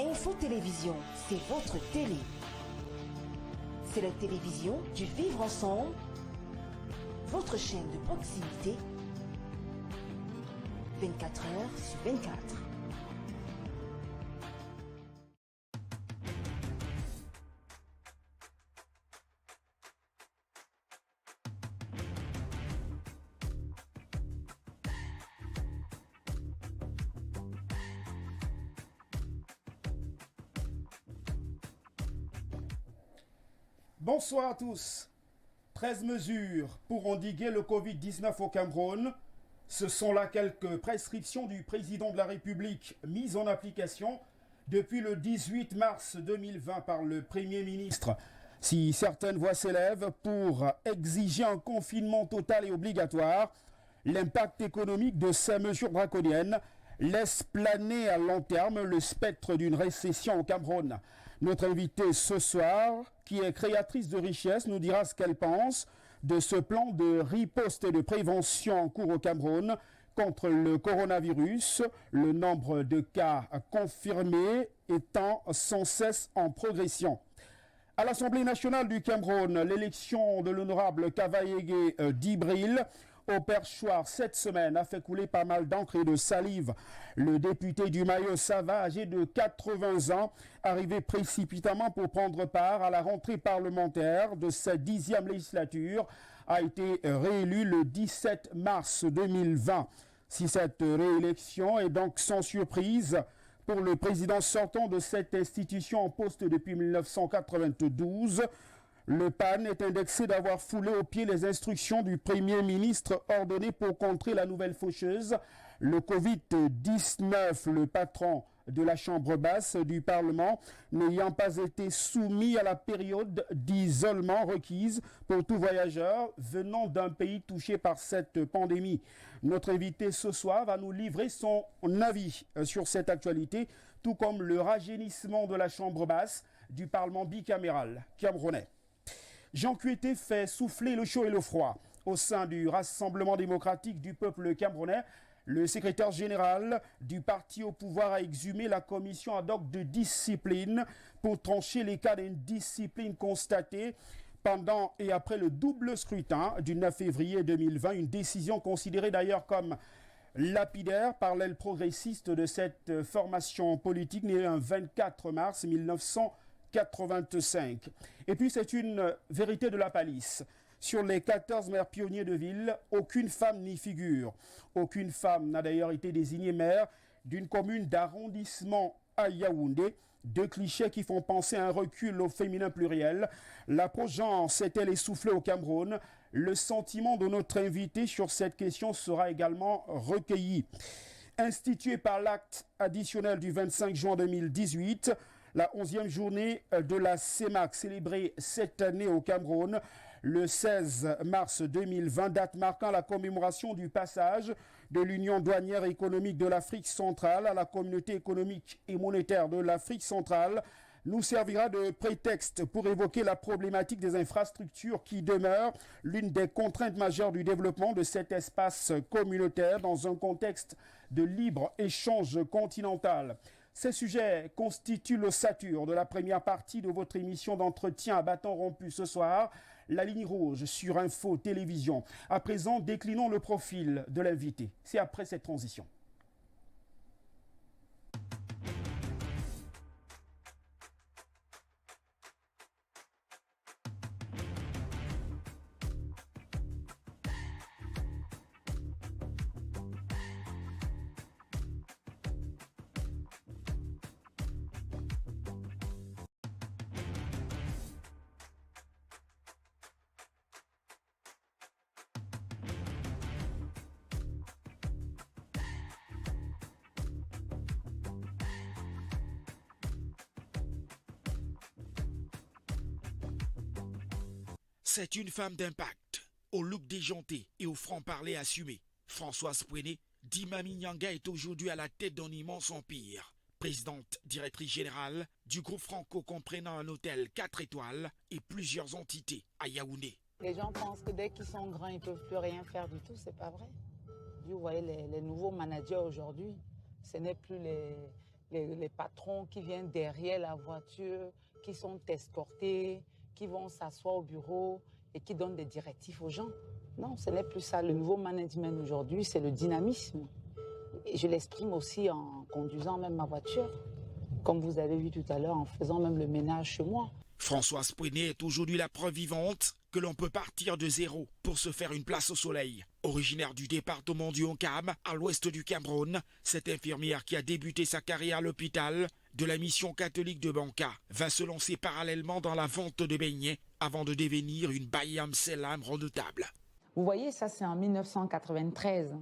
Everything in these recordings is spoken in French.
Info Télévision, c'est votre télé. C'est la télévision du vivre ensemble, votre chaîne de proximité, 24 heures sur 24. Bonsoir à tous. 13 mesures pour endiguer le Covid-19 au Cameroun. Ce sont là quelques prescriptions du président de la République mises en application depuis le 18 mars 2020 par le Premier ministre. Si certaines voix s'élèvent pour exiger un confinement total et obligatoire, l'impact économique de ces mesures draconiennes laisse planer à long terme le spectre d'une récession au Cameroun. Notre invitée ce soir, qui est créatrice de richesse, nous dira ce qu'elle pense de ce plan de riposte et de prévention en cours au Cameroun contre le coronavirus, le nombre de cas confirmés étant sans cesse en progression. À l'Assemblée nationale du Cameroun, l'élection de l'honorable Kavayegue Djibril au perchoir cette semaine a fait couler pas mal d'encre et de salive. Le député du Mayo-Sava, âgé de 80 ans, arrivé précipitamment pour prendre part à la rentrée parlementaire de sa 10e législature, a été réélu le 17 mars 2020. Si cette réélection est donc sans surprise pour le président sortant de cette institution en poste depuis 1992, le PAN est indexé d'avoir foulé aux pieds les instructions du Premier ministre ordonnées pour contrer la nouvelle faucheuse, le Covid-19. Le patron de la Chambre basse du Parlement n'ayant pas été soumis à la période d'isolement requise pour tout voyageur venant d'un pays touché par cette pandémie. Notre invité ce soir va nous livrer son avis sur cette actualité, tout comme le rajeunissement de la Chambre basse du Parlement bicaméral camerounais. Jean Kueté fait souffler le chaud et le froid. Au sein du Rassemblement démocratique du peuple camerounais, le secrétaire général du parti au pouvoir a exhumé la commission ad hoc de discipline pour trancher les cas d'indiscipline constatés pendant et après le double scrutin du 9 février 2020, une décision considérée d'ailleurs comme lapidaire par l'aile progressiste de cette formation politique née un 24 mars 1985. Et puis c'est une vérité de la palisse. Sur les 14 maires pionniers de ville, aucune femme n'y figure. Aucune femme n'a d'ailleurs été désignée maire d'une commune d'arrondissement à Yaoundé. Deux clichés qui font penser à un recul au féminin pluriel. L'approche genre s'est-elle essoufflée au Cameroun? Le sentiment de notre invité sur cette question sera également recueilli. Instituée par l'acte additionnel du 25 juin 2018, la 11e journée de la CEMAC célébrée cette année au Cameroun, le 16 mars 2020, date marquant la commémoration du passage de l'Union douanière et économique de l'Afrique centrale à la Communauté économique et monétaire de l'Afrique centrale, nous servira de prétexte pour évoquer la problématique des infrastructures qui demeure l'une des contraintes majeures du développement de cet espace communautaire dans un contexte de libre-échange continental. Ces sujets constituent l'ossature de la première partie de votre émission d'entretien à bâton rompu ce soir, La Ligne Rouge sur Info Télévision. À présent, déclinons le profil de l'invité. C'est après cette transition. C'est une femme d'impact, au look déjanté et au franc-parler assumé. Françoise Pouené, Dimami Nyanga est aujourd'hui à la tête d'un immense empire. Présidente directrice générale du groupe franco comprenant un hôtel 4 étoiles et plusieurs entités à Yaoundé. Les gens pensent que dès qu'ils sont grands, ils ne peuvent plus rien faire du tout. C'est pas vrai. Vous voyez, les nouveaux managers aujourd'hui, ce n'est plus les patrons qui viennent derrière la voiture, qui sont escortés, qui vont s'asseoir au bureau et qui donnent des directives aux gens. Non, ce n'est plus ça. Le nouveau management aujourd'hui, c'est le dynamisme. Et je l'exprime aussi en conduisant même ma voiture, comme vous avez vu tout à l'heure, en faisant même le ménage chez moi. Françoise Pouené est aujourd'hui la preuve vivante que l'on peut partir de zéro pour se faire une place au soleil. Originaire du département du Haut-Kam, à l'ouest du Cameroun, cette infirmière qui a débuté sa carrière à l'hôpital de la mission catholique de Banka va se lancer parallèlement dans la vente de beignets avant de devenir une Bayam Selam redoutable. Vous voyez, ça c'est en 1993.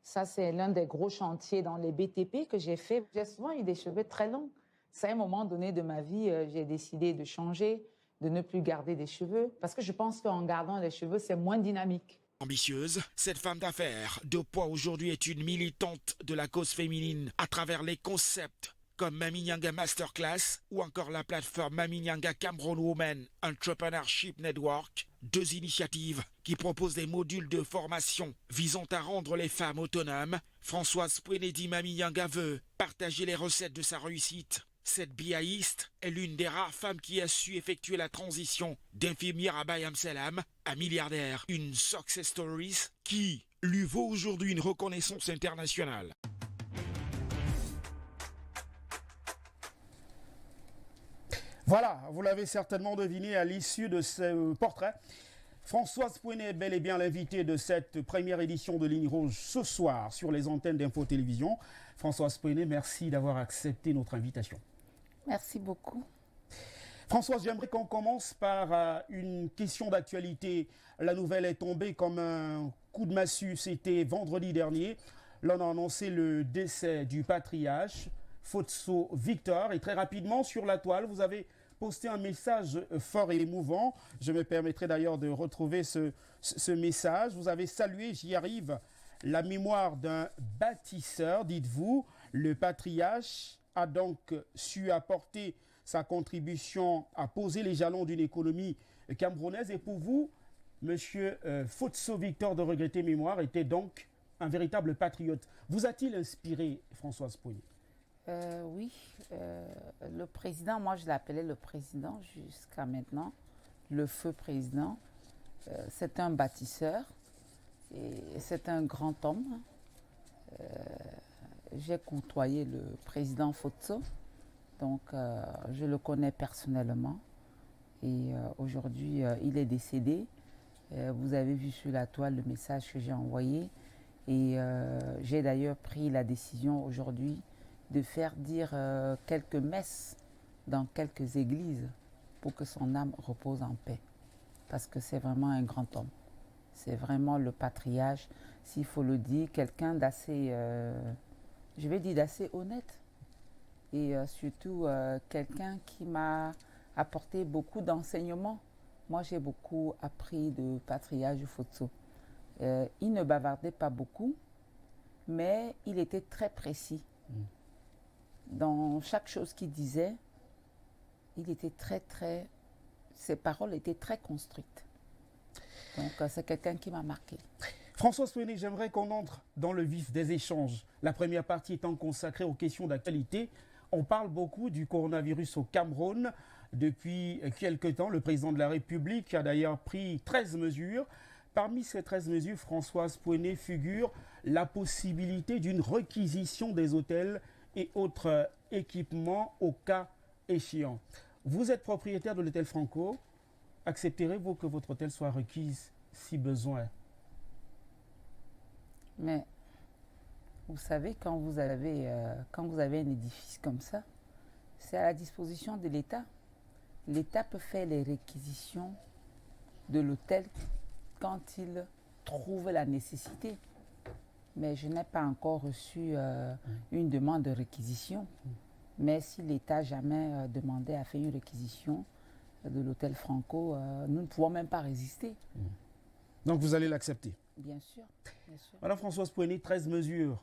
Ça c'est l'un des gros chantiers dans les BTP que j'ai fait. J'ai souvent eu des cheveux très longs. C'est à un moment donné de ma vie, j'ai décidé de changer, de ne plus garder des cheveux, parce que je pense qu'en gardant les cheveux, c'est moins dynamique. Ambitieuse, cette femme d'affaires de poids aujourd'hui est une militante de la cause féminine à travers les concepts comme Mami Nyanga Masterclass ou encore la plateforme Mami Nyanga Cameroun Women Entrepreneurship Network, deux initiatives qui proposent des modules de formation visant à rendre les femmes autonomes. Françoise Pouené dit Mami Nyanga veut partager les recettes de sa réussite. Cette biaïste est l'une des rares femmes qui a su effectuer la transition d'infirmière à Bayam Selam à milliardaire. Une success story qui lui vaut aujourd'hui une reconnaissance internationale. Voilà, vous l'avez certainement deviné à l'issue de ce portrait. Françoise Pouené est bel et bien l'invitée de cette première édition de Ligne Rouge ce soir sur les antennes d'Info Télévision. Françoise Pouené, merci d'avoir accepté notre invitation. Merci beaucoup. Françoise, j'aimerais qu'on commence par une question d'actualité. La nouvelle est tombée comme un coup de massue. C'était vendredi dernier. L'on a annoncé le décès du patriarche Fotso Victor. Et très rapidement, sur la toile, vous avez posté un message fort et émouvant. Je me permettrai d'ailleurs de retrouver ce message. Vous avez salué, j'y arrive, la mémoire d'un bâtisseur, dites-vous. Le patriarche a donc su apporter sa contribution à poser les jalons d'une économie camerounaise. Et pour vous, monsieur Fotso Victor de regrettée mémoire était donc un véritable patriote. Vous a-t-il inspiré, Françoise Pouené? Oui, le président, moi je l'appelais le président jusqu'à maintenant, le feu président. C'est un bâtisseur et c'est un grand homme. J'ai côtoyé le président Fotso, donc je le connais personnellement. Et aujourd'hui, il est décédé. Vous avez vu sur la toile le message que j'ai envoyé. Et j'ai d'ailleurs pris la décision aujourd'hui de faire dire quelques messes dans quelques églises pour que son âme repose en paix. Parce que c'est vraiment un grand homme. C'est vraiment le patriarche, s'il faut le dire, quelqu'un d'assez, je vais dire d'assez honnête. Et surtout quelqu'un qui m'a apporté beaucoup d'enseignements. Moi, j'ai beaucoup appris de patriarche Fotso. Il ne bavardait pas beaucoup, mais il était très précis. Dans chaque chose qu'il disait, il était ses paroles étaient très construites. Donc, c'est quelqu'un qui m'a marqué. Françoise Pouené, j'aimerais qu'on entre dans le vif des échanges. La première partie étant consacrée aux questions d'actualité. On parle beaucoup du coronavirus au Cameroun. Depuis quelque temps, le président de la République a d'ailleurs pris 13 mesures. Parmi ces 13 mesures, Françoise Pouené, figure la possibilité d'une réquisition des hôtels et autres équipements au cas échéant. Vous êtes propriétaire de l'hôtel Franco. Accepterez-vous que votre hôtel soit requis si besoin? Mais vous savez, quand vous avez un édifice comme ça, c'est à la disposition de l'État. L'État peut faire les réquisitions de l'hôtel quand il trouve la nécessité. Mais je n'ai pas encore reçu une demande de réquisition. Mais si l'État jamais demandait à faire une réquisition de l'hôtel Franco, nous ne pouvons même pas résister. Donc vous allez l'accepter? Bien sûr, bien sûr. Madame Françoise Pouené, 13 mesures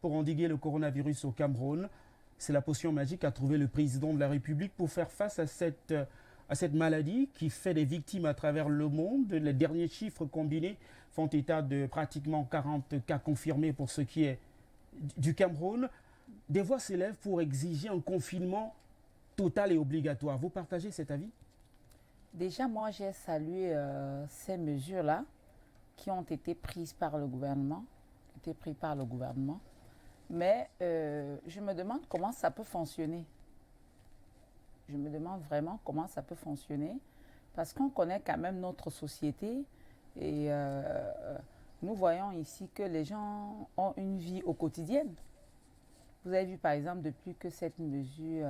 pour endiguer le coronavirus au Cameroun. C'est la potion magique qu'a trouvé le président de la République pour faire face à cette maladie qui fait des victimes à travers le monde. Les derniers chiffres combinés font état de pratiquement 40 cas confirmés pour ce qui est du Cameroun. des voix s'élèvent pour exiger un confinement total et obligatoire. Vous partagez cet avis? Déjà, moi, j'ai salué ces mesures-là qui ont été prises par le gouvernement, mais je me demande comment ça peut fonctionner. Je me demande vraiment comment ça peut fonctionner, parce qu'on connaît quand même notre société et nous voyons ici que les gens ont une vie au quotidien. Vous avez vu par exemple depuis que cette mesure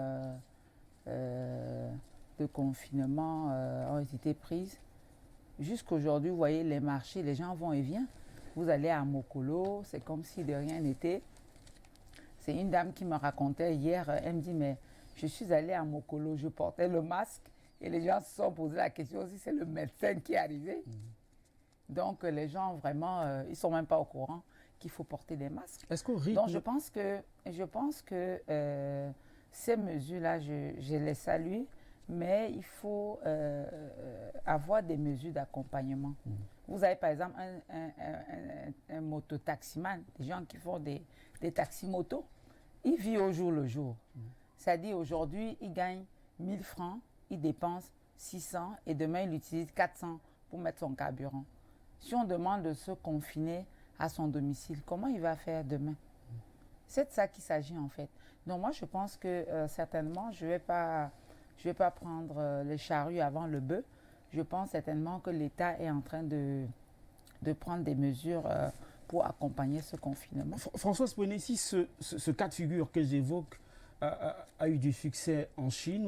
de confinement ont été prises, jusqu'aujourd'hui, vous voyez les marchés, les gens vont et viennent. Vous allez à Mokolo, c'est comme si de rien n'était. C'est une dame qui me racontait hier, elle me dit, mais je suis allée à Mokolo, je portais le masque et les gens se sont posé la question si c'est le médecin qui est arrivé. Donc les gens vraiment, ils ne sont même pas au courant qu'il faut porter des masques. Est-ce qu'au rythme... Donc je pense que ces mesures-là, je les salue, mais il faut avoir des mesures d'accompagnement. Vous avez par exemple un mototaximan, des gens qui font des taxis-motos, il vit au jour le jour. C'est-à-dire aujourd'hui, il gagne 1000 francs, il dépense 600 et demain, il utilise 400 pour mettre son carburant. Si on demande de se confiner à son domicile, comment il va faire demain? C'est de ça qu'il s'agit en fait. Donc moi, je pense que certainement, je vais pas prendre les charrues avant le bœuf. Je pense certainement que l'État est en train de prendre des mesures pour accompagner ce confinement. Françoise Pouené, si ce cas de figure que j'évoque a eu du succès en Chine,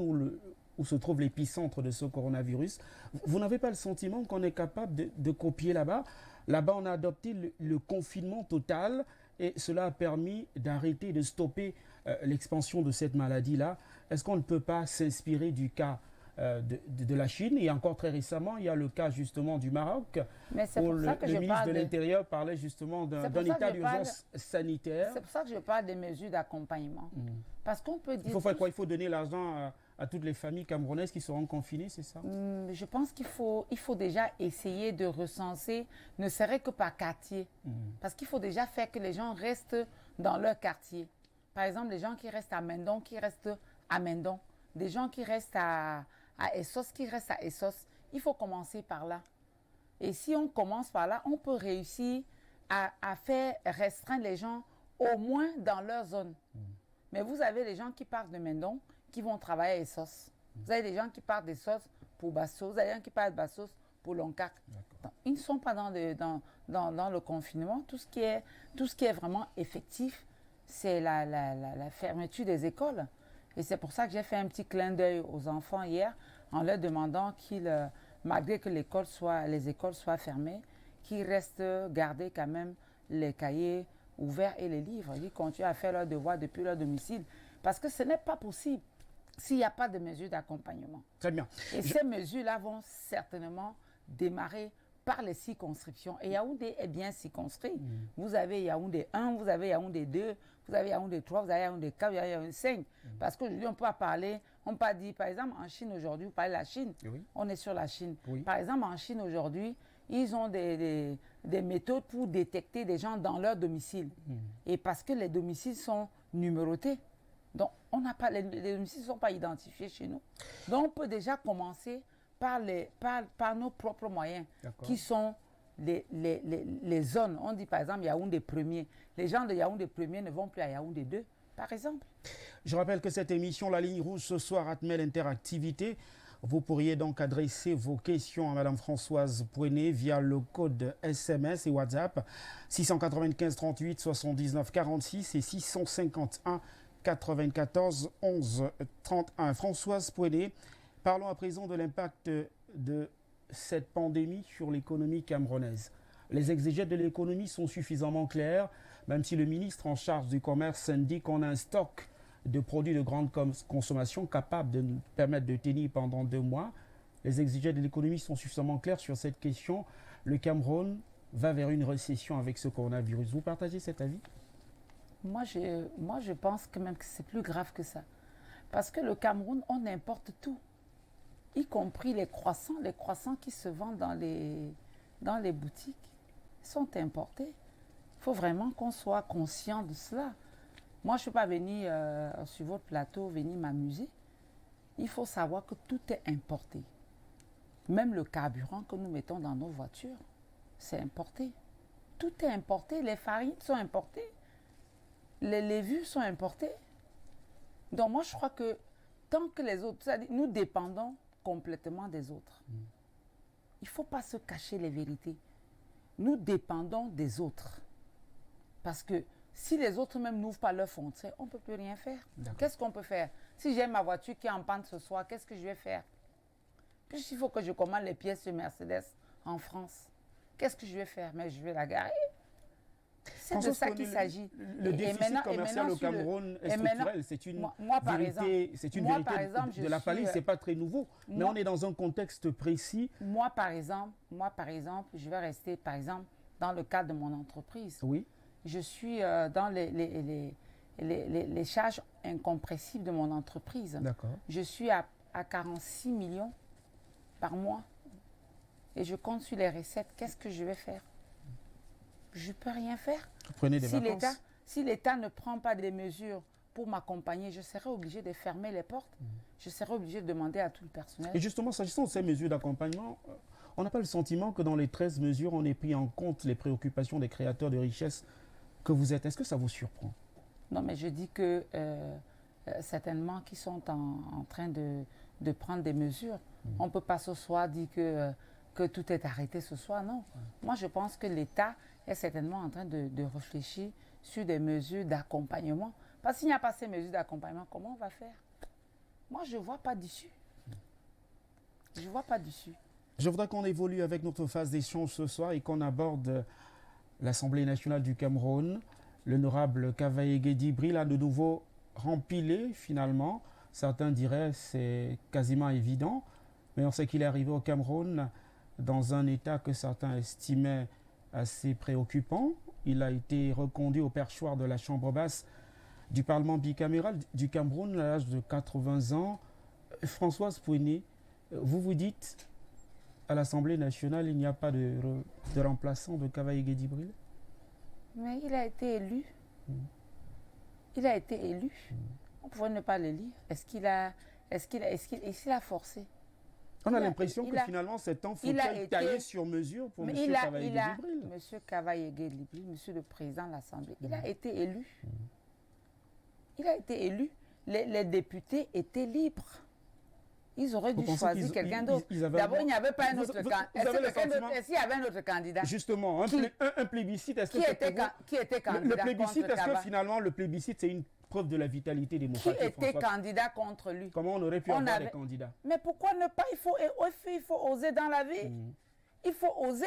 où se trouve l'épicentre de ce coronavirus, vous n'avez pas le sentiment qu'on est capable de copier là-bas? Là-bas, on a adopté le confinement total et cela a permis d'arrêter, de stopper l'expansion de cette maladie-là. Est-ce qu'on ne peut pas s'inspirer du cas de la Chine? Et encore très récemment, il y a le cas justement du Maroc, où le ministre de l'Intérieur parlait justement d'un état d'urgence sanitaire. C'est pour ça que je parle des mesures d'accompagnement. Parce qu'on peut dire... Il faut faire quoi? Il faut donner l'argent à toutes les familles camerounaises qui seront confinées, c'est ça? Je pense qu'il faut déjà essayer de recenser, ne serait que par quartier. Parce qu'il faut déjà faire que les gens restent dans leur quartier. Par exemple, les gens qui restent à Mendon, qui restent à Mendon. Des gens qui restent à Essos, qui restent à Essos. Il faut commencer par là. Et si on commence par là, on peut réussir à faire restreindre les gens au moins dans leur zone. Mais vous avez les gens qui partent de Mendon, qui vont travailler à Essos. Vous avez des gens qui partent d'Essos pour Bassos. Vous avez des gens qui partent de Bassos pour Loncac. Ils ne sont pas dans le confinement. Tout ce qui est vraiment effectif, c'est la fermeture des écoles. Et c'est pour ça que j'ai fait un petit clin d'œil aux enfants hier en leur demandant qu'ils, malgré que les écoles soient fermées, qu'ils restent garder quand même les cahiers ouverts et les livres. Ils continuent à faire leurs devoirs depuis leur domicile. Parce que ce n'est pas possible s'il n'y a pas de mesures d'accompagnement. Très bien. Et ces mesures-là vont certainement démarrer par les circonscriptions. Et Yaoundé est bien circonscrit. Vous avez Yaoundé 1, vous avez Yaoundé 2, vous avez Yaoundé 3, vous avez Yaoundé 4, vous avez Yaoundé 5. Parce qu'aujourd'hui, on peut pas parler, on peut dire, par exemple, en Chine aujourd'hui, vous parlez de la Chine, on est sur la Chine. Par exemple, en Chine aujourd'hui, ils ont des méthodes pour détecter des gens dans leur domicile. Et parce que les domiciles sont numérotés. Donc, les domiciles ne sont pas identifiés chez nous. Donc, on peut déjà commencer par nos propres moyens, qui sont les zones. On dit par exemple Yaoundé 1er. Les gens de Yaoundé 1er ne vont plus à Yaoundé 2, par exemple. Je rappelle que cette émission, La Ligne Rouge, ce soir, Atmel Interactivité. Vous pourriez donc adresser vos questions à Mme Françoise Pouené via le code SMS et WhatsApp 695 38 79 46 et 651 94 11 31. Françoise Pouené, parlons à présent de l'impact de cette pandémie sur l'économie camerounaise. Les exégètes de l'économie sont suffisamment clairs, même si le ministre en charge du commerce indique qu'on a un stock de produits de grande consommation capable de nous permettre de tenir pendant 2 mois. Les exégètes de l'économie sont suffisamment clairs sur cette question. Le Cameroun va vers une récession avec ce coronavirus. Vous partagez cet avis? Moi, je pense quand même que c'est plus grave que ça. Parce que le Cameroun, on importe tout. Y compris les croissants qui se vendent dans les boutiques, sont importés. Il faut vraiment qu'on soit conscient de cela. Moi, je ne suis pas venue sur votre plateau, venir m'amuser. Il faut savoir que tout est importé. Même le carburant que nous mettons dans nos voitures, c'est importé. Tout est importé. Les farines sont importées. Les levures sont importées. Donc moi, je crois que tant que les autres... C'est-à-dire, nous dépendons complètement des autres. Il ne faut pas se cacher les vérités. Nous dépendons des autres. Parce que si les autres même n'ouvrent pas leurs frontières, on ne peut plus rien faire. Qu'est-ce qu'on peut faire? Si j'ai ma voiture qui est en panne ce soir, qu'est-ce que je vais faire? Puisqu'il faut que je commande les pièces sur Mercedes en France. Qu'est-ce que je vais faire? Mais je vais la garer. C'est de ça qu'il s'agit. Le déficit commercial au Cameroun est structurel. C'est une vérité, de la palisse, ce n'est pas très nouveau. Mais on est dans un contexte précis. Moi, par exemple, je vais rester, par exemple, dans le cadre de mon entreprise. Oui. Je suis dans les charges incompressibles de mon entreprise. D'accord. Je suis à 46 millions par mois. Et je compte sur les recettes. Qu'est-ce que je vais faire? Je ne peux rien faire. Vous prenez des vacances. Si l'État ne prend pas des mesures pour m'accompagner, je serai obligé de fermer les portes. Je serai obligé de demander à tout le personnel. Et justement, s'agissant de ces mesures d'accompagnement, on n'a pas le sentiment que dans les 13 mesures, on ait pris en compte les préoccupations des créateurs de richesses que vous êtes. Est-ce que ça vous surprend? Non, mais je dis que certainement qu'ils sont en train de prendre des mesures. On ne peut pas ce soir dire que tout est arrêté ce soir, non. Moi, je pense que l'État est certainement en train de réfléchir sur des mesures d'accompagnement. Parce qu'il n'y a pas ces mesures d'accompagnement, comment on va faire? Moi, je ne vois pas d'issue. Je ne vois pas d'issue. Je voudrais qu'on évolue avec notre phase d'échange ce soir et qu'on aborde l'Assemblée nationale du Cameroun. L'honorable Kavaye Djibril a de nouveau rempilé, finalement. Certains diraient c'est quasiment évident. Mais on sait qu'il est arrivé au Cameroun dans un état que certains estimaient assez préoccupant. Il a été reconduit au perchoir de la Chambre basse du Parlement bicaméral du Cameroun à l'âge de 80 ans. Françoise Pouéné, vous vous dites, à l'Assemblée nationale, il n'y a pas de remplaçant de Kavaye Djibril? Mais il a été élu. Il a été élu. On pouvait ne pas le lire. Est-ce qu'il a forcé? On a l'impression que finalement, c'est un fauteuil taillé sur mesure pour M. Kavaye Djibril. M. Kavaye Djibril, M. le Président de l'Assemblée, il a été élu. Il a été élu. Les députés étaient libres. Ils auraient dû choisir quelqu'un d'autre. D'abord, il n'y avait pas un autre candidat. Est-ce qu'il y avait un autre candidat? Justement, un plébiscite, est-ce que qui était candidat? Le plébiscite, est-ce que finalement, le plébiscite, c'est une preuve de la vitalité démocratique? Qui était candidat contre lui? Comment on aurait pu avoir des candidats? Mais pourquoi ne pas? Il faut oser dans la vie. Il faut oser.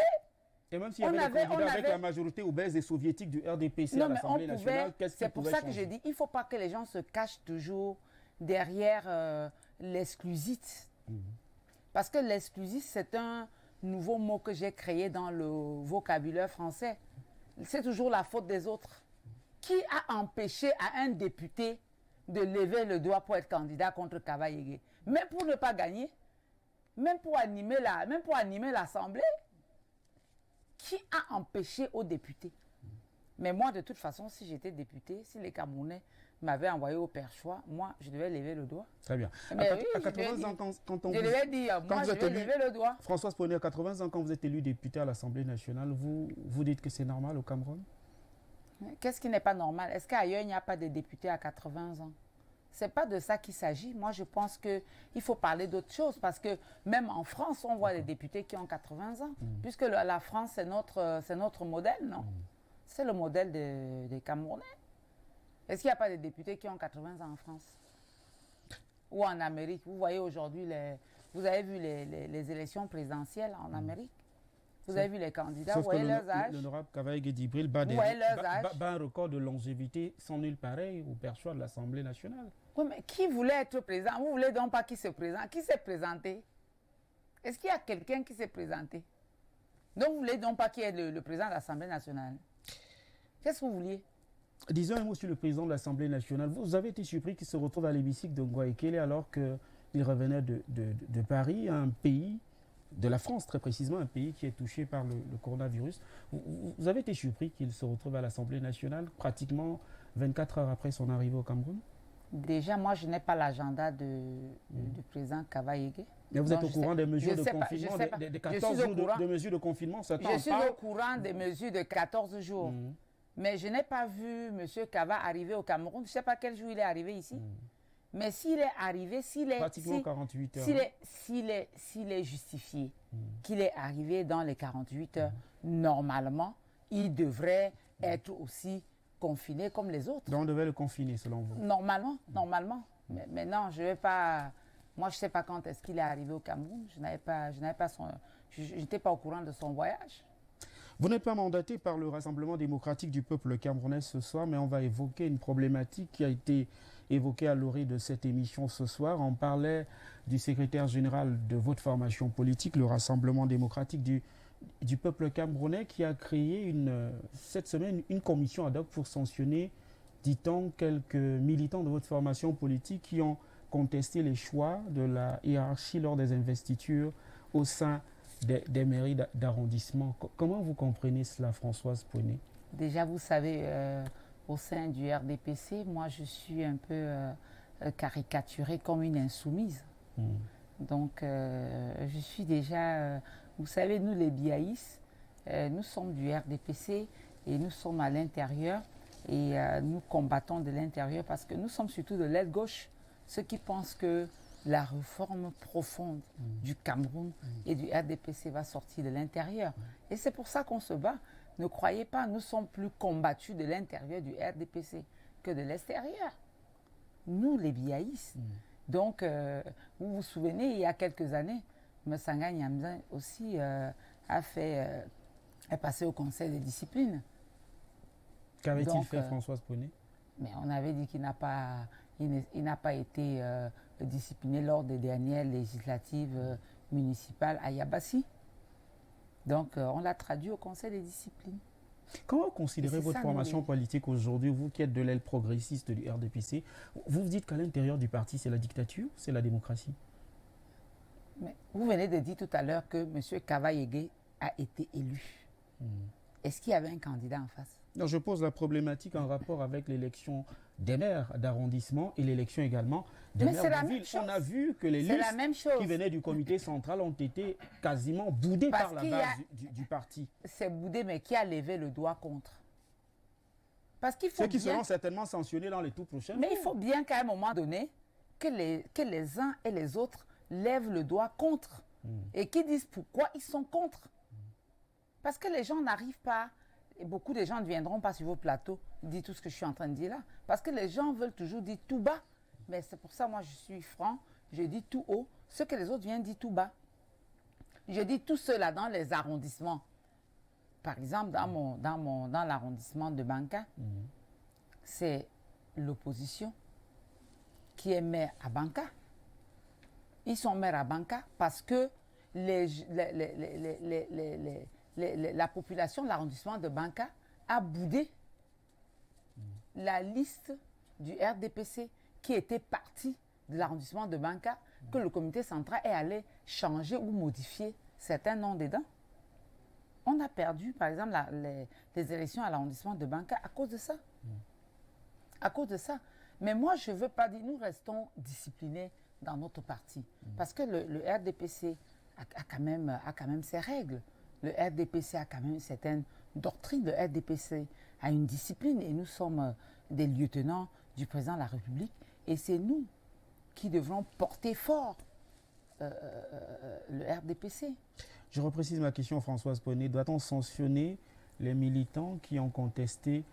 Et même s'il y avait des candidats avec la majorité obèse et soviétique du RDPC à l'Assemblée nationale, qu'est-ce qui pouvait changer? C'est pour ça que je dis, il ne faut pas que les gens se cachent toujours derrière l'exclusite. Parce que l'exclusite, c'est un nouveau mot que j'ai créé dans le vocabulaire français. C'est toujours la faute des autres. Qui a empêché à un député de lever le doigt pour être candidat contre Kavaye? Même pour ne pas gagner, même pour animer l'Assemblée, qui a empêché aux députés? Mais moi, de toute façon, si j'étais député, si les Camerounais m'avaient envoyé au perchoir, moi, je devais lever le doigt. Très bien. Mais à 80 ans, quand on je devais dire, moi, je vais lever le doigt. Françoise Pouéné, à 80 ans, quand vous êtes élu député à l'Assemblée nationale, vous dites que c'est normal au Cameroun? Qu'est-ce qui n'est pas normal? Est-ce qu'ailleurs, il n'y a pas de députés à 80 ans? Ce n'est pas de ça qu'il s'agit. Moi, je pense qu'il faut parler d'autre chose parce que même en France, on voit des députés qui ont 80 ans. Puisque la France, c'est notre modèle, non? C'est le modèle des Camerounais. Est-ce qu'il n'y a pas de députés qui ont 80 ans en France? Ou en Amérique? Vous voyez aujourd'hui, vous avez vu les élections présidentielles en Amérique? Vous avez vu les candidats, vous voyez leurs âges? L'honorable Kavaye Djibril bat un record de longévité sans nul pareil au perchoir de l'Assemblée nationale. Oui, mais qui voulait être président? Vous ne voulez donc pas qui se présente? Qui s'est présenté? Est-ce qu'il y a quelqu'un qui s'est présenté? Donc vous ne voulez donc pas qui est le président de l'Assemblée nationale? Qu'est-ce que vous vouliez? Disons un mot sur le président de l'Assemblée nationale. Vous avez été surpris qu'il se retrouve à l'hémicycle de Ngouaekele alors qu'il revenait de Paris, un pays, de la France très précisément, un pays qui est touché par le coronavirus. Vous avez été surpris qu'il se retrouve à l'Assemblée nationale pratiquement 24 heures après son arrivée au Cameroun? Déjà, moi, je n'ai pas l'agenda du président Kava Yégué. Mais vous êtes au courant des mesures de confinement, des 14 jours de mesures de confinement? Je suis au courant des mesures de 14 jours. Mais je n'ai pas vu M. Kava arriver au Cameroun. Je ne sais pas quel jour il est arrivé ici. Mais s'il est arrivé, pratiquement 48 heures. S'il est justifié qu'il est arrivé dans les 48 heures, normalement, il devrait être aussi confiné comme les autres. Donc on devait le confiner selon vous? Normalement. Mais non, je ne vais pas... Moi, je ne sais pas quand est-ce qu'il est arrivé au Cameroun. Je n'étais pas au courant de son voyage. Vous n'êtes pas mandaté par le Rassemblement démocratique du peuple camerounais ce soir, mais on va évoquer une problématique qui a été évoquée à l'orée de cette émission ce soir. On parlait du secrétaire général de votre formation politique, le Rassemblement démocratique du peuple camerounais, qui a créé cette semaine une commission ad hoc pour sanctionner, dit-on, quelques militants de votre formation politique qui ont contesté les choix de la hiérarchie lors des investitures au sein des mairies d'arrondissement. Comment vous comprenez cela, Françoise Poinet? Déjà, vous savez, au sein du RDPC, moi, je suis un peu caricaturée comme une insoumise. Donc, je suis déjà... vous savez, nous, les Biaïs, nous sommes du RDPC et nous sommes à l'intérieur et nous combattons de l'intérieur parce que nous sommes surtout de l'aile gauche, ceux qui pensent que la réforme profonde du Cameroun et du RDPC va sortir de l'intérieur. Et c'est pour ça qu'on se bat. Ne croyez pas, nous sommes plus combattus de l'intérieur du RDPC que de l'extérieur. Nous, les Biaïs. Donc, vous vous souvenez, il y a quelques années, Messanga Nyamza aussi est passé au conseil de discipline. Qu'avait-il fait, Françoise Poinet? Mais on avait dit qu'il n'a pas été discipliné lors des dernières législatives municipales à Yabassi. Donc, on l'a traduit au conseil de discipline. Comment considérez votre formation politique aujourd'hui, vous qui êtes de l'aile progressiste du RDPC? Vous vous dites qu'à l'intérieur du parti, c'est la dictature, c'est la démocratie? Mais vous venez de dire tout à l'heure que M. Kava Yégué a été élu. Est-ce qu'il y avait un candidat en face? Non, je pose la problématique en rapport avec l'élection des maires d'arrondissement et l'élection également des maires de ville. On a vu que les listes qui venaient du comité central ont été quasiment boudées par la base du parti. C'est boudé, mais qui a levé le doigt contre? Parce qu'il faut ceux qui seront certainement sanctionnés dans les tout prochains jours. Il faut bien qu'à un moment donné, que les uns et les autres lèvent le doigt contre et qui disent pourquoi ils sont contre. Parce que les gens n'arrivent pas... Et beaucoup de gens ne viendront pas sur vos plateaux dire tout ce que je suis en train de dire là. Parce que les gens veulent toujours dire tout bas. Mais c'est pour ça, moi, je suis franc. Je dis tout haut. Ce que les autres viennent dire tout bas. Je dis tout cela dans les arrondissements. Par exemple, dans l'arrondissement de Banka, c'est l'opposition qui est maire à Banka. Ils sont maires à Banka parce que la population de l'arrondissement de Banka a boudé la liste du RDPC qui était partie de l'arrondissement de Banka, que le comité central est allé changer ou modifier certains noms dedans. On a perdu, par exemple, les élections à l'arrondissement de Banka à cause de ça. À cause de ça. Mais moi, je ne veux pas dire, nous restons disciplinés dans notre parti. Parce que le RDPC a quand même ses règles. Le RDPC a quand même une certaine doctrine. Le RDPC a une discipline et nous sommes des lieutenants du président de la République. Et c'est nous qui devrons porter fort le RDPC. Je reprécise ma question, Françoise Poinet. Doit-on sanctionner les militants qui ont contesté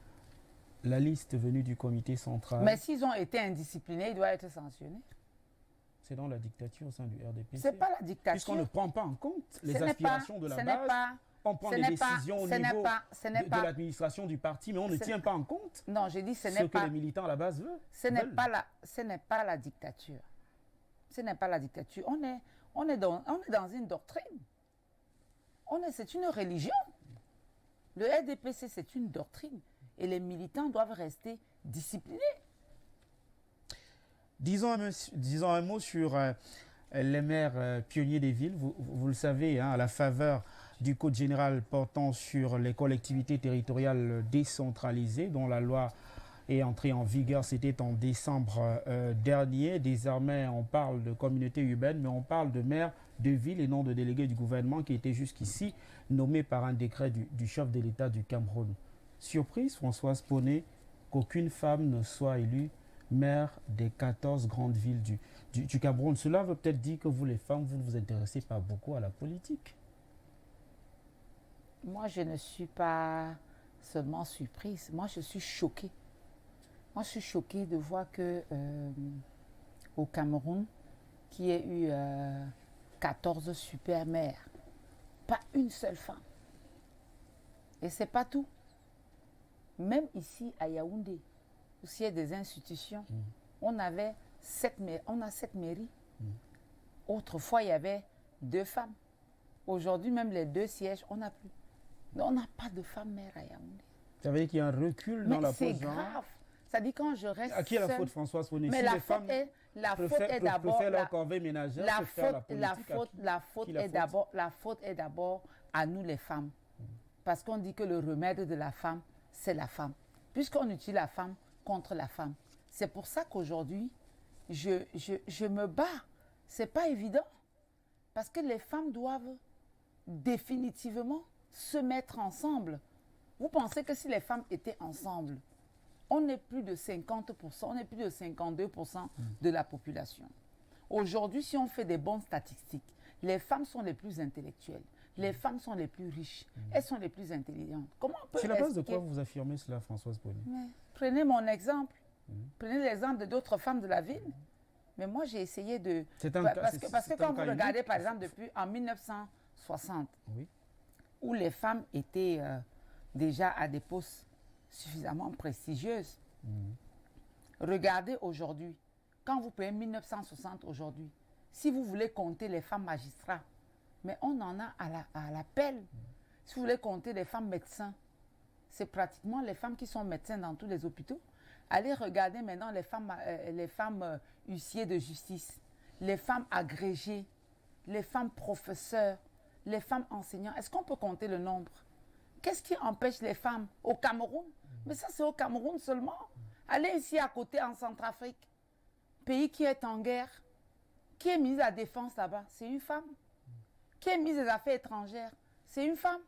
la liste venue du comité central? Mais s'ils ont été indisciplinés, ils doivent être sanctionnés. C'est dans la dictature au sein du RDPC. C'est pas la dictature. Puisqu'on ne prend pas en compte les aspirations de la base, on prend des décisions au niveau de l'administration du parti, mais on ne tient pas en compte ce que les militants à la base veulent. Ce n'est pas la dictature. Ce n'est pas la dictature. On est dans une doctrine. C'est une religion. Le RDPC, c'est une doctrine. Et les militants doivent rester disciplinés. Disons un mot sur les maires pionniers des villes. Vous le savez, à la faveur du Code général portant sur les collectivités territoriales décentralisées, dont la loi est entrée en vigueur, c'était en décembre dernier. Désormais, on parle de communauté urbaine, mais on parle de maire de ville et non de délégué du gouvernement qui était jusqu'ici nommé par un décret du chef de l'État du Cameroun. Surprise, Françoise Poney, qu'aucune femme ne soit élue maire des 14 grandes villes du Cameroun. Cela veut peut-être dire que vous, les femmes, vous ne vous intéressez pas beaucoup à la politique. Moi, je ne suis pas seulement surprise. Moi, je suis choquée. Moi, je suis choquée de voir que au Cameroun, qu'il y ait eu 14 super maires, pas une seule femme. Et c'est pas tout. Même ici à Yaoundé, où il y a des institutions, on a 7 mairies. Autrefois, il y avait 2 femmes. Aujourd'hui, même les 2 sièges, on n'a plus. On n'a pas de femmes maires à Yaoundé. Ça veut dire qu'il y a un recul dans la pose. Mais c'est grave. Ça dit quand je reste à qui est la seule, faute, Françoise Poney? mais si la les faute femmes est d'abord préfèrent leur corvée ménagère, la faute est d'abord à nous les femmes. Parce qu'on dit que le remède de la femme, c'est la femme. Puisqu'on utilise la femme contre la femme. C'est pour ça qu'aujourd'hui, je me bats. C'est pas évident. Parce que les femmes doivent définitivement se mettre ensemble. Vous pensez que si les femmes étaient ensemble, on n'est plus de 50%, on n'est plus de 52% de la population. Aujourd'hui, si on fait des bonnes statistiques, les femmes sont les plus intellectuelles, les femmes sont les plus riches, elles sont les plus intelligentes. Comment on peut sur la base de quoi vous affirmez cela, Françoise Poney? Prenez mon exemple. Prenez l'exemple de d'autres femmes de la ville. Mais moi, j'ai essayé de... Parce que quand vous regardez, par exemple, depuis en 1960, où les femmes étaient déjà à des postes suffisamment prestigieuses, regardez aujourd'hui, quand vous prenez 1960 aujourd'hui, si vous voulez compter les femmes magistrats, mais on en a à la pelle. Si vous voulez compter les femmes médecins, c'est pratiquement les femmes qui sont médecins dans tous les hôpitaux. Allez regarder maintenant les femmes huissiers de justice, les femmes agrégées, les femmes professeurs, les femmes enseignants. Est-ce qu'on peut compter le nombre? Qu'est-ce qui empêche les femmes au Cameroun? Mais ça, c'est au Cameroun seulement. Allez ici à côté en Centrafrique, pays qui est en guerre. Qui est mise à la défense là-bas? C'est une femme. Qui est mise aux affaires étrangères? C'est une femme.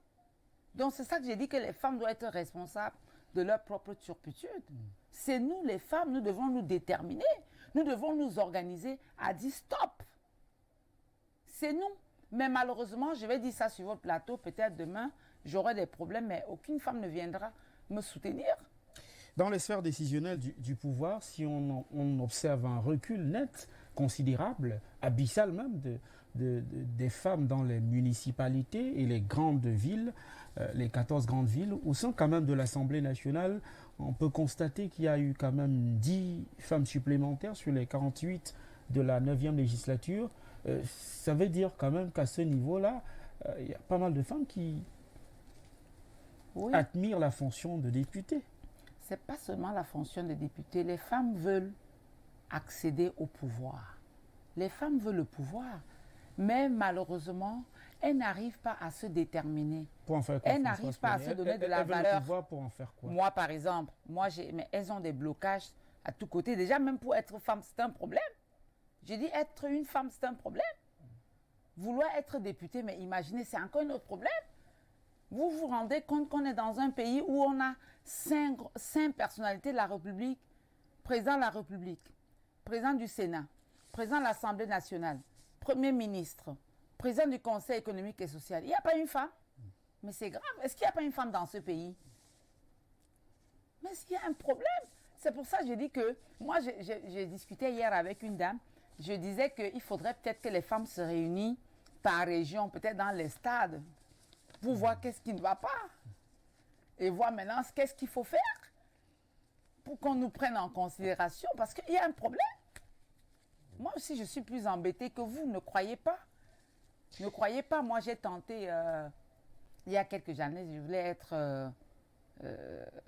Donc c'est ça que j'ai dit, que les femmes doivent être responsables de leur propre turpitude. C'est nous les femmes, nous devons nous déterminer. Nous devons nous organiser à dire stop. C'est nous. Mais malheureusement, je vais dire ça sur votre plateau, peut-être demain, j'aurai des problèmes, mais aucune femme ne viendra me soutenir. Dans les sphères décisionnelles du pouvoir, si on observe un recul net, considérable, abyssal même, des femmes dans les municipalités et les grandes villes, les 14 grandes villes, au sein quand même de l'Assemblée nationale, on peut constater qu'il y a eu quand même 10 femmes supplémentaires sur les 48 de la 9e législature. Ça veut dire quand même qu'à ce niveau-là, il y a pas mal de femmes qui admirent la fonction de députée. Ce n'est pas seulement la fonction de députée. Les femmes veulent accéder au pouvoir. Les femmes veulent le pouvoir. Mais malheureusement, elles n'arrivent pas à se déterminer. Pour en faire quoi, elles n'arrivent pas à se donner de la valeur. Le pouvoir pour en faire quoi? Moi, par exemple, mais elles ont des blocages à tous côtés. Déjà, même pour être femme, c'est un problème. J'ai dit être une femme, c'est un problème. Vouloir être députée, mais imaginez, c'est encore un autre problème. Vous vous rendez compte qu'on est dans un pays où on a 5 personnalités de la République, président de la République, président du Sénat, président de l'Assemblée nationale, premier ministre, président du Conseil économique et social. Il n'y a pas une femme. Mais c'est grave. Est-ce qu'il n'y a pas une femme dans ce pays? Mais il y a un problème. C'est pour ça que je dis que, moi, j'ai discuté hier avec une dame. Je disais qu'il faudrait peut-être que les femmes se réunissent par région, peut-être dans les stades, pour voir qu'est-ce qui ne va pas. Et voir maintenant qu'est-ce qu'il faut faire pour qu'on nous prenne en considération. Parce qu'il y a un problème. Moi aussi, je suis plus embêtée que vous. Ne croyez pas. Ne croyez pas. Moi, j'ai tenté, il y a quelques années, je voulais être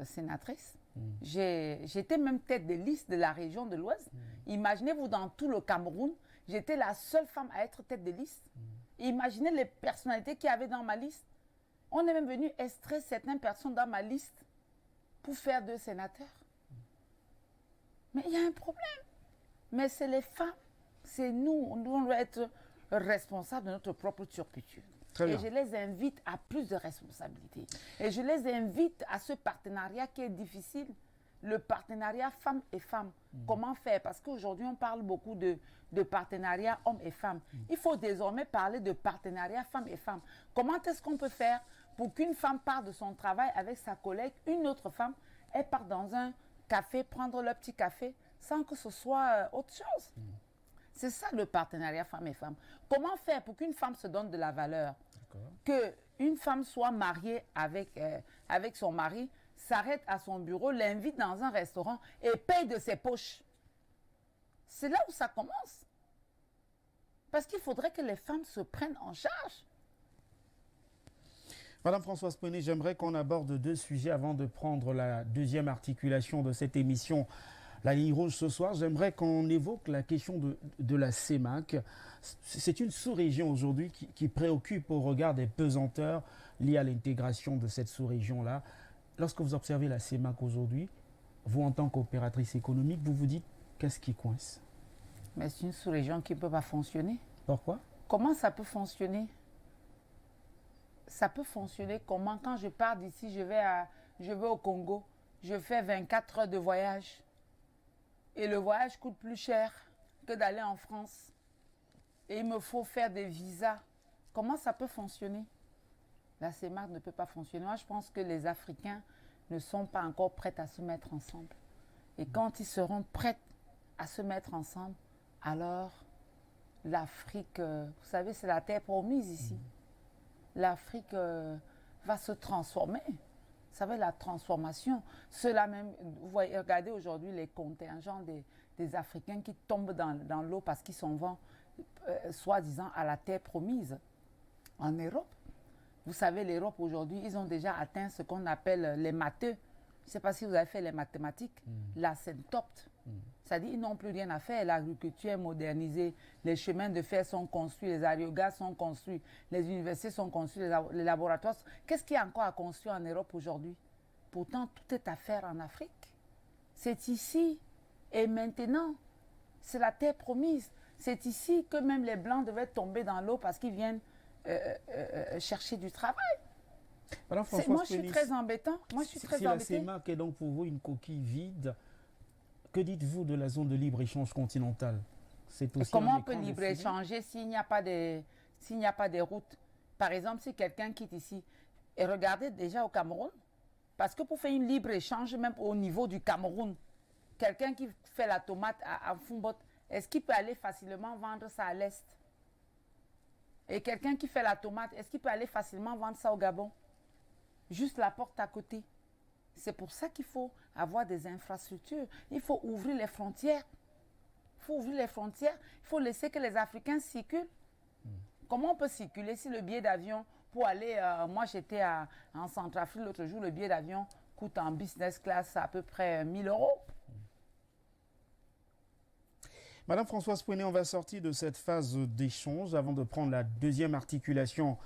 sénatrice. J'étais même tête de liste de la région de l'Ouest. Imaginez-vous, dans tout le Cameroun, j'étais la seule femme à être tête de liste. Imaginez les personnalités qu'il y avait dans ma liste. On est même venu extraire certaines personnes dans ma liste pour faire 2 sénateurs. Mais il y a un problème. Mais c'est les femmes, c'est nous, on doit être responsables de notre propre turpitude. Très bien. Et je les invite à plus de responsabilités. Et je les invite à ce partenariat qui est difficile, le partenariat femmes et femmes. Comment faire? Parce qu'aujourd'hui, on parle beaucoup de partenariat hommes et femmes. Il faut désormais parler de partenariat femmes et femmes. Comment est-ce qu'on peut faire pour qu'une femme parte de son travail avec sa collègue, une autre femme, elle part dans un café, prendre leur petit café, sans que ce soit autre chose? C'est ça le partenariat femmes et femmes. Comment faire pour qu'une femme se donne de la valeur? Qu'une femme soit mariée avec son mari, s'arrête à son bureau, l'invite dans un restaurant et paye de ses poches. C'est là où ça commence. Parce qu'il faudrait que les femmes se prennent en charge. Madame Françoise Pouéné, j'aimerais qu'on aborde deux sujets avant de prendre la deuxième articulation de cette émission, La Ligne Rouge ce soir. J'aimerais qu'on évoque la question de la CEMAC. C'est une sous-région aujourd'hui qui préoccupe au regard des pesanteurs liées à l'intégration de cette sous-région-là. Lorsque vous observez la CEMAC aujourd'hui, vous en tant qu'opératrice économique, vous vous dites qu'est-ce qui coince? Mais c'est une sous-région qui ne peut pas fonctionner. Pourquoi? Comment ça peut fonctionner? Ça peut fonctionner comment? Quand je pars d'ici, je vais au Congo, je fais 24 heures de voyage. Et le voyage coûte plus cher que d'aller en France. Et il me faut faire des visas. Comment ça peut fonctionner? La CEMAC ne peut pas fonctionner. Moi, je pense que les Africains ne sont pas encore prêts à se mettre ensemble. Et quand ils seront prêts à se mettre ensemble, alors l'Afrique, vous savez, c'est la terre promise ici. L'Afrique va se transformer. Vous savez, la transformation, cela même, vous voyez, regardez aujourd'hui les contingents des Africains qui tombent dans l'eau parce qu'ils s'en vont, soi-disant, à la terre promise en Europe. Vous savez, l'Europe aujourd'hui, ils ont déjà atteint ce qu'on appelle les matheux. Je ne sais pas si vous avez fait les mathématiques, l'asymptote. C'est-à-dire qu'ils n'ont plus rien à faire. L'agriculture est modernisée, les chemins de fer sont construits, les aérogaz sont construits, les universités sont construites, les laboratoires. Qu'est-ce qu'il y a encore à construire en Europe aujourd'hui? Pourtant, tout est à faire en Afrique. C'est ici et maintenant. C'est la terre promise. C'est ici que même les Blancs devaient tomber dans l'eau parce qu'ils viennent chercher du travail. Moi, je suis très embêtant. Moi, je suis très embêtée. Si la CEMAC est donc pour vous une coquille vide, que dites-vous de la zone de libre-échange continentale? C'est aussi comment on peut libre-échanger s'il n'y a pas des routes? Par exemple, si quelqu'un quitte ici, et regardez déjà au Cameroun, parce que pour faire une libre-échange, même au niveau du Cameroun, quelqu'un qui fait la tomate à Foumbot, est-ce qu'il peut aller facilement vendre ça à l'Est? Et quelqu'un qui fait la tomate, est-ce qu'il peut aller facilement vendre ça au Gabon? Juste la porte à côté. C'est pour ça qu'il faut avoir des infrastructures. Il faut ouvrir les frontières. Il faut ouvrir les frontières. Il faut laisser que les Africains circulent. Comment on peut circuler si le billet d'avion pour aller... moi, j'étais en Centrafrique l'autre jour, le billet d'avion coûte en business class à peu près 1 000 €. Madame Françoise Pouéné, on va sortir de cette phase d'échange avant de prendre la deuxième articulation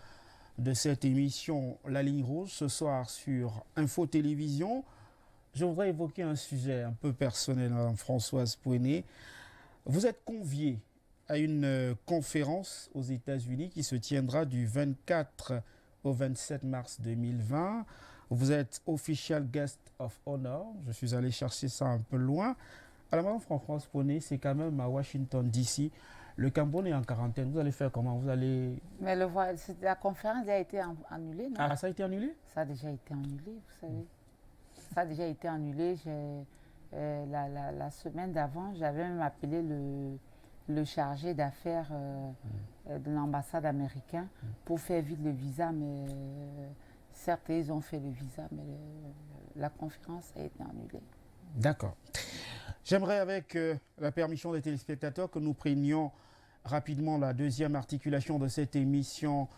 de cette émission La Ligne Rouge ce soir sur Info Télévision. Je voudrais évoquer un sujet un peu personnel, Madame Françoise Pouéné. Vous êtes conviée à une conférence aux États-Unis qui se tiendra du 24 au 27 mars 2020. Vous êtes Official Guest of Honor. Je suis allé chercher ça un peu loin. Alors, Madame Françoise Pouéné, c'est quand même à Washington, D.C. Le Cameroun est en quarantaine. Vous allez faire comment? Vous allez... Mais la conférence a été annulée, non? Ah, ça a été annulé? Ça a déjà été annulé, vous savez. Ça a déjà été annulé. La semaine d'avant, j'avais même appelé le chargé d'affaires de l'ambassade américaine pour faire vite le visa, mais certes, ils ont fait le visa, mais la conférence a été annulée. D'accord. J'aimerais, avec la permission des téléspectateurs, que nous prenions rapidement la deuxième articulation de cette émission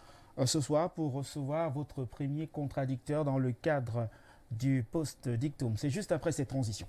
ce soir pour recevoir votre premier contradicteur dans le cadre du post-dictum. C'est juste après cette transition.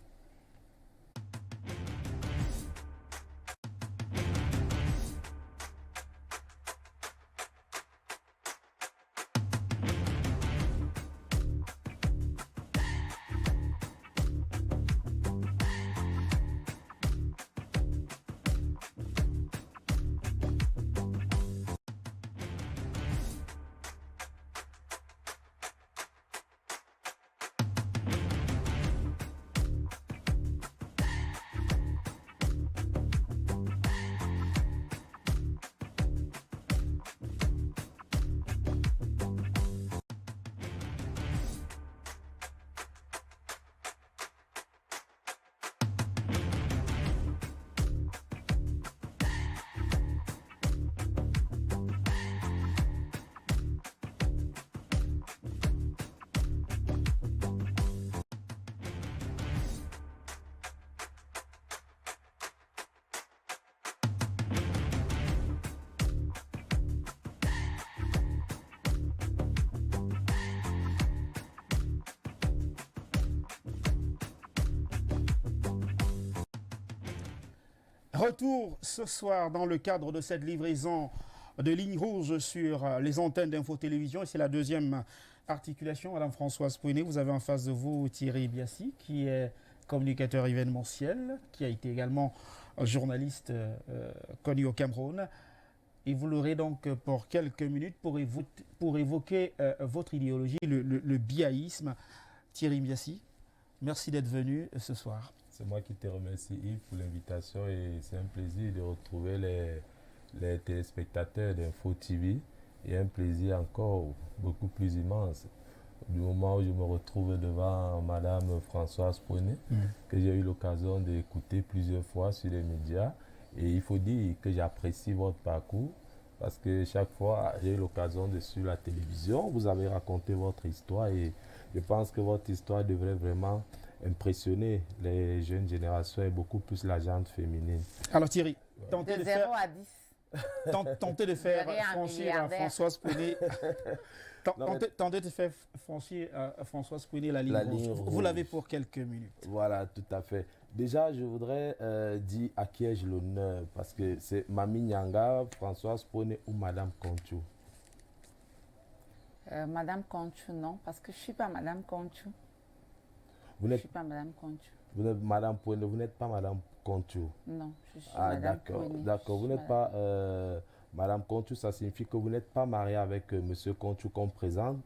Retour ce soir dans le cadre de cette livraison de ligne rouge sur les antennes d'Info-Télévision. Et c'est la deuxième articulation. Madame Françoise Pouené, vous avez en face de vous Thierry Biassi, qui est communicateur événementiel, qui a été également journaliste connu au Cameroun. Et vous l'aurez donc pour quelques minutes pour évoquer votre idéologie, le biaïsme. Thierry Biassi, merci d'être venu ce soir. C'est moi qui te remercie Yves pour l'invitation et c'est un plaisir de retrouver les téléspectateurs d'Info TV et un plaisir encore beaucoup plus immense du moment où je me retrouve devant Madame Françoise Pouené, que j'ai eu l'occasion d'écouter plusieurs fois sur les médias. Et il faut dire que j'apprécie votre parcours parce que chaque fois, j'ai eu l'occasion de suivre la télévision. Vous avez raconté votre histoire et je pense que votre histoire devrait vraiment impressionner les jeunes générations et beaucoup plus la gente féminine. Alors Thierry, De tentez de 0 faire, à 10. tentez de faire Thierry, un franchir à milliardaire. Françoise Pouené. Non, mais- Tentez de faire franchir à Françoise Pouené la ligne La rouge. ligne Vous rouge. l'avez pour quelques minutes. Voilà, tout à fait. Déjà, je voudrais dire à qui ai-je l'honneur parce que c'est Mamie Nyanga, Françoise Pouené ou Madame Conchou. Madame Conchou, non, parce que je ne suis pas Madame Conchou. Vous Je ne n'êtes suis pas Madame Conchou. Madame Pouené, vous n'êtes pas Madame Conchou. Non, je suis Ah, Madame d'accord, Pouené. d'accord. Vous Je suis n'êtes pas Madame Conchou, ça signifie que vous n'êtes pas mariée avec Monsieur Conchou qu'on présente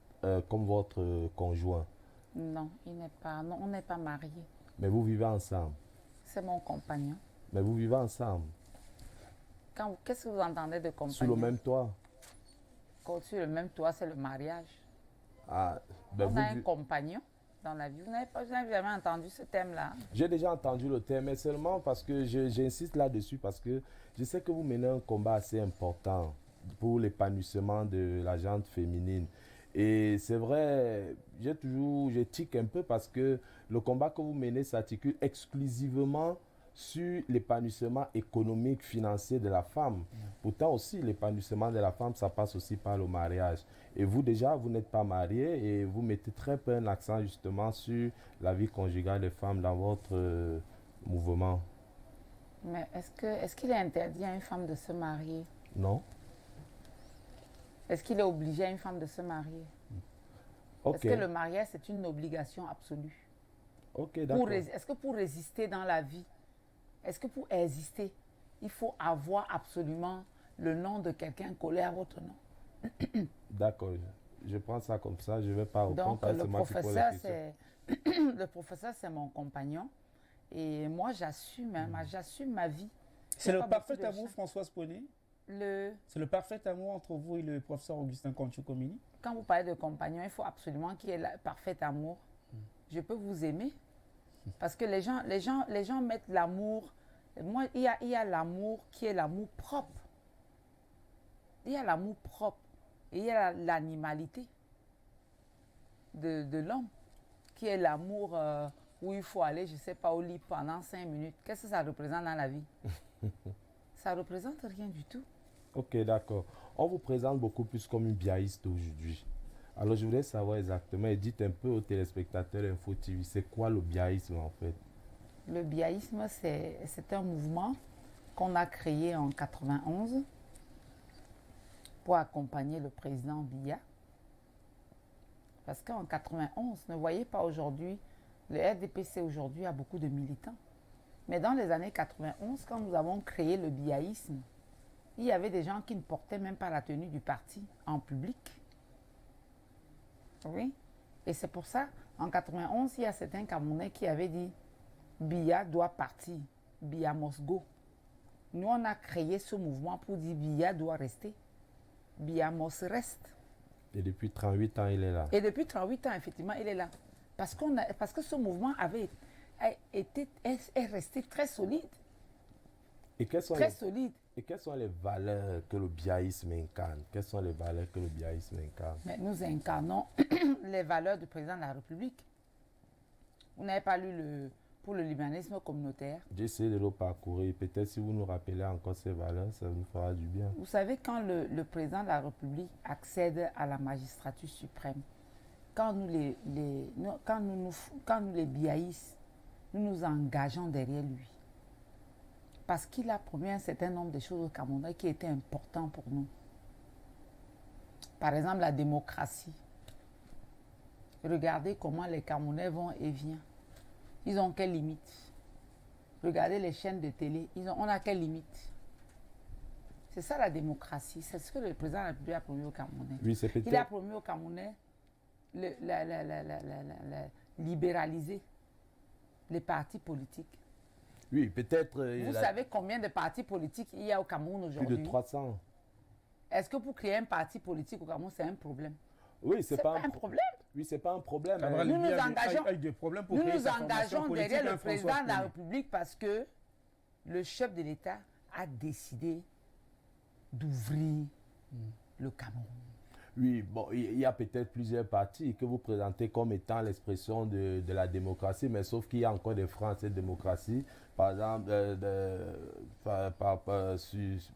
comme votre conjoint. Non, il n'est pas. Non, on n'est pas mariés. Mais vous vivez ensemble. C'est mon compagnon. Mais vous vivez ensemble, Qu'est-ce que vous entendez de compagnon? sous le même toit. Sur le même toit, c'est le mariage. Ah, ben On vous a un vi- compagnon dans la vie. Vous n'avez jamais entendu ce thème-là? J'ai déjà entendu le terme, mais seulement parce que j'insiste là-dessus, parce que je sais que vous menez un combat assez important pour l'épanouissement de la gente féminine. Et c'est vrai, je tique un peu parce que le combat que vous menez s'articule exclusivement sur l'épanouissement économique, financier de la femme. Pourtant aussi, l'épanouissement de la femme, ça passe aussi par le mariage. Et vous déjà, vous n'êtes pas marié et vous mettez très peu un accent justement sur la vie conjugale des femmes dans votre mouvement. Mais est-ce qu'il est interdit à une femme de se marier? Non? Est-ce qu'il est obligé à une femme de se marier? Ok, Est-ce que le mariage, c'est une obligation absolue? ok, d'accord. Est-ce que pour résister dans la vie, est-ce que pour exister, il faut avoir absolument le nom de quelqu'un collé à votre nom? D'accord, je prends ça comme ça, je ne vais pas répondre Donc, parce que le c'est moi qui pose la professeur, question. le professeur, c'est mon compagnon. Et moi, j'assume ma vie. C'est le pas parfait beaucoup de amour, gens. Françoise Pouené. Le, C'est le parfait amour entre vous et le professeur Augustin Conchou-Comini. quand vous parlez de compagnon, il faut absolument qu'il y ait le parfait amour. Je peux vous aimer. Parce que les gens mettent l'amour. Moi, il y a l'amour qui est l'amour propre. Il y a l'amour propre. Et il y a l'animalité de l'homme, qui est l'amour où il faut aller, je ne sais pas, au lit pendant 5 minutes. Qu'est-ce que ça représente dans la vie? Ça ne représente rien du tout. Ok, d'accord. On vous présente beaucoup plus comme une biaïste aujourd'hui. Alors, je voulais savoir exactement, et dites un peu aux téléspectateurs Info TV, c'est quoi le biaïsme en fait? Le biaïsme, c'est un mouvement qu'on a créé en 91 pour accompagner le président Biya. Parce qu'en 91, ne voyez pas aujourd'hui, le RDPC aujourd'hui a beaucoup de militants. Mais dans les années 91, quand nous avons créé le biaïsme, il y avait des gens qui ne portaient même pas la tenue du parti en public. Oui. Et c'est pour ça, en 91, il y a certains Camerounais qui avaient dit Biya doit partir, Biya must go. Nous, on a créé ce mouvement pour dire Biya doit rester, Biya must reste. Et depuis 38 ans, il est là. Et depuis 38 ans, effectivement, il est là. Parce que ce mouvement est resté très solide. Et quelles sont Très solide. et quelles sont les valeurs que le biaïsme incarne? Quelles sont les valeurs que le biaïsme incarne? Mais nous incarnons les valeurs du président de la République. Vous n'avez pas lu pour le libanisme communautaire. J'ai essayé de le parcourir. Peut-être si vous nous rappelez encore ces valeurs, ça nous fera du bien. Vous savez, quand le président de la République accède à la magistrature suprême, quand nous les biaïs, nous nous engageons derrière lui. Parce qu'il a promis un certain nombre de choses au Cameroun qui étaient importantes pour nous. Par exemple, la démocratie. Regardez comment les Camerounais vont et viennent. Ils ont quelles limites? Regardez les chaînes de télé. On a quelles limites? C'est ça la démocratie. C'est ce que le président de la République a promis aux Camerounais. Oui, c'est Il a promis aux Camerounais libéraliser les partis politiques. Oui, peut-être... Vous savez combien de partis politiques il y a au Cameroun aujourd'hui? Plus de 300. Est-ce que pour créer un parti politique au Cameroun, c'est un problème? Oui, c'est pas un problème. Oui, c'est pas un problème. Nous nous engageons, nous nous engageons derrière le président de la République parce que le chef de l'État a décidé d'ouvrir le Cameroun. Oui, bon, il y a peut-être plusieurs partis que vous présentez comme étant l'expression de la démocratie, mais sauf qu'il y a encore des freins à cette démocratie. Par exemple, par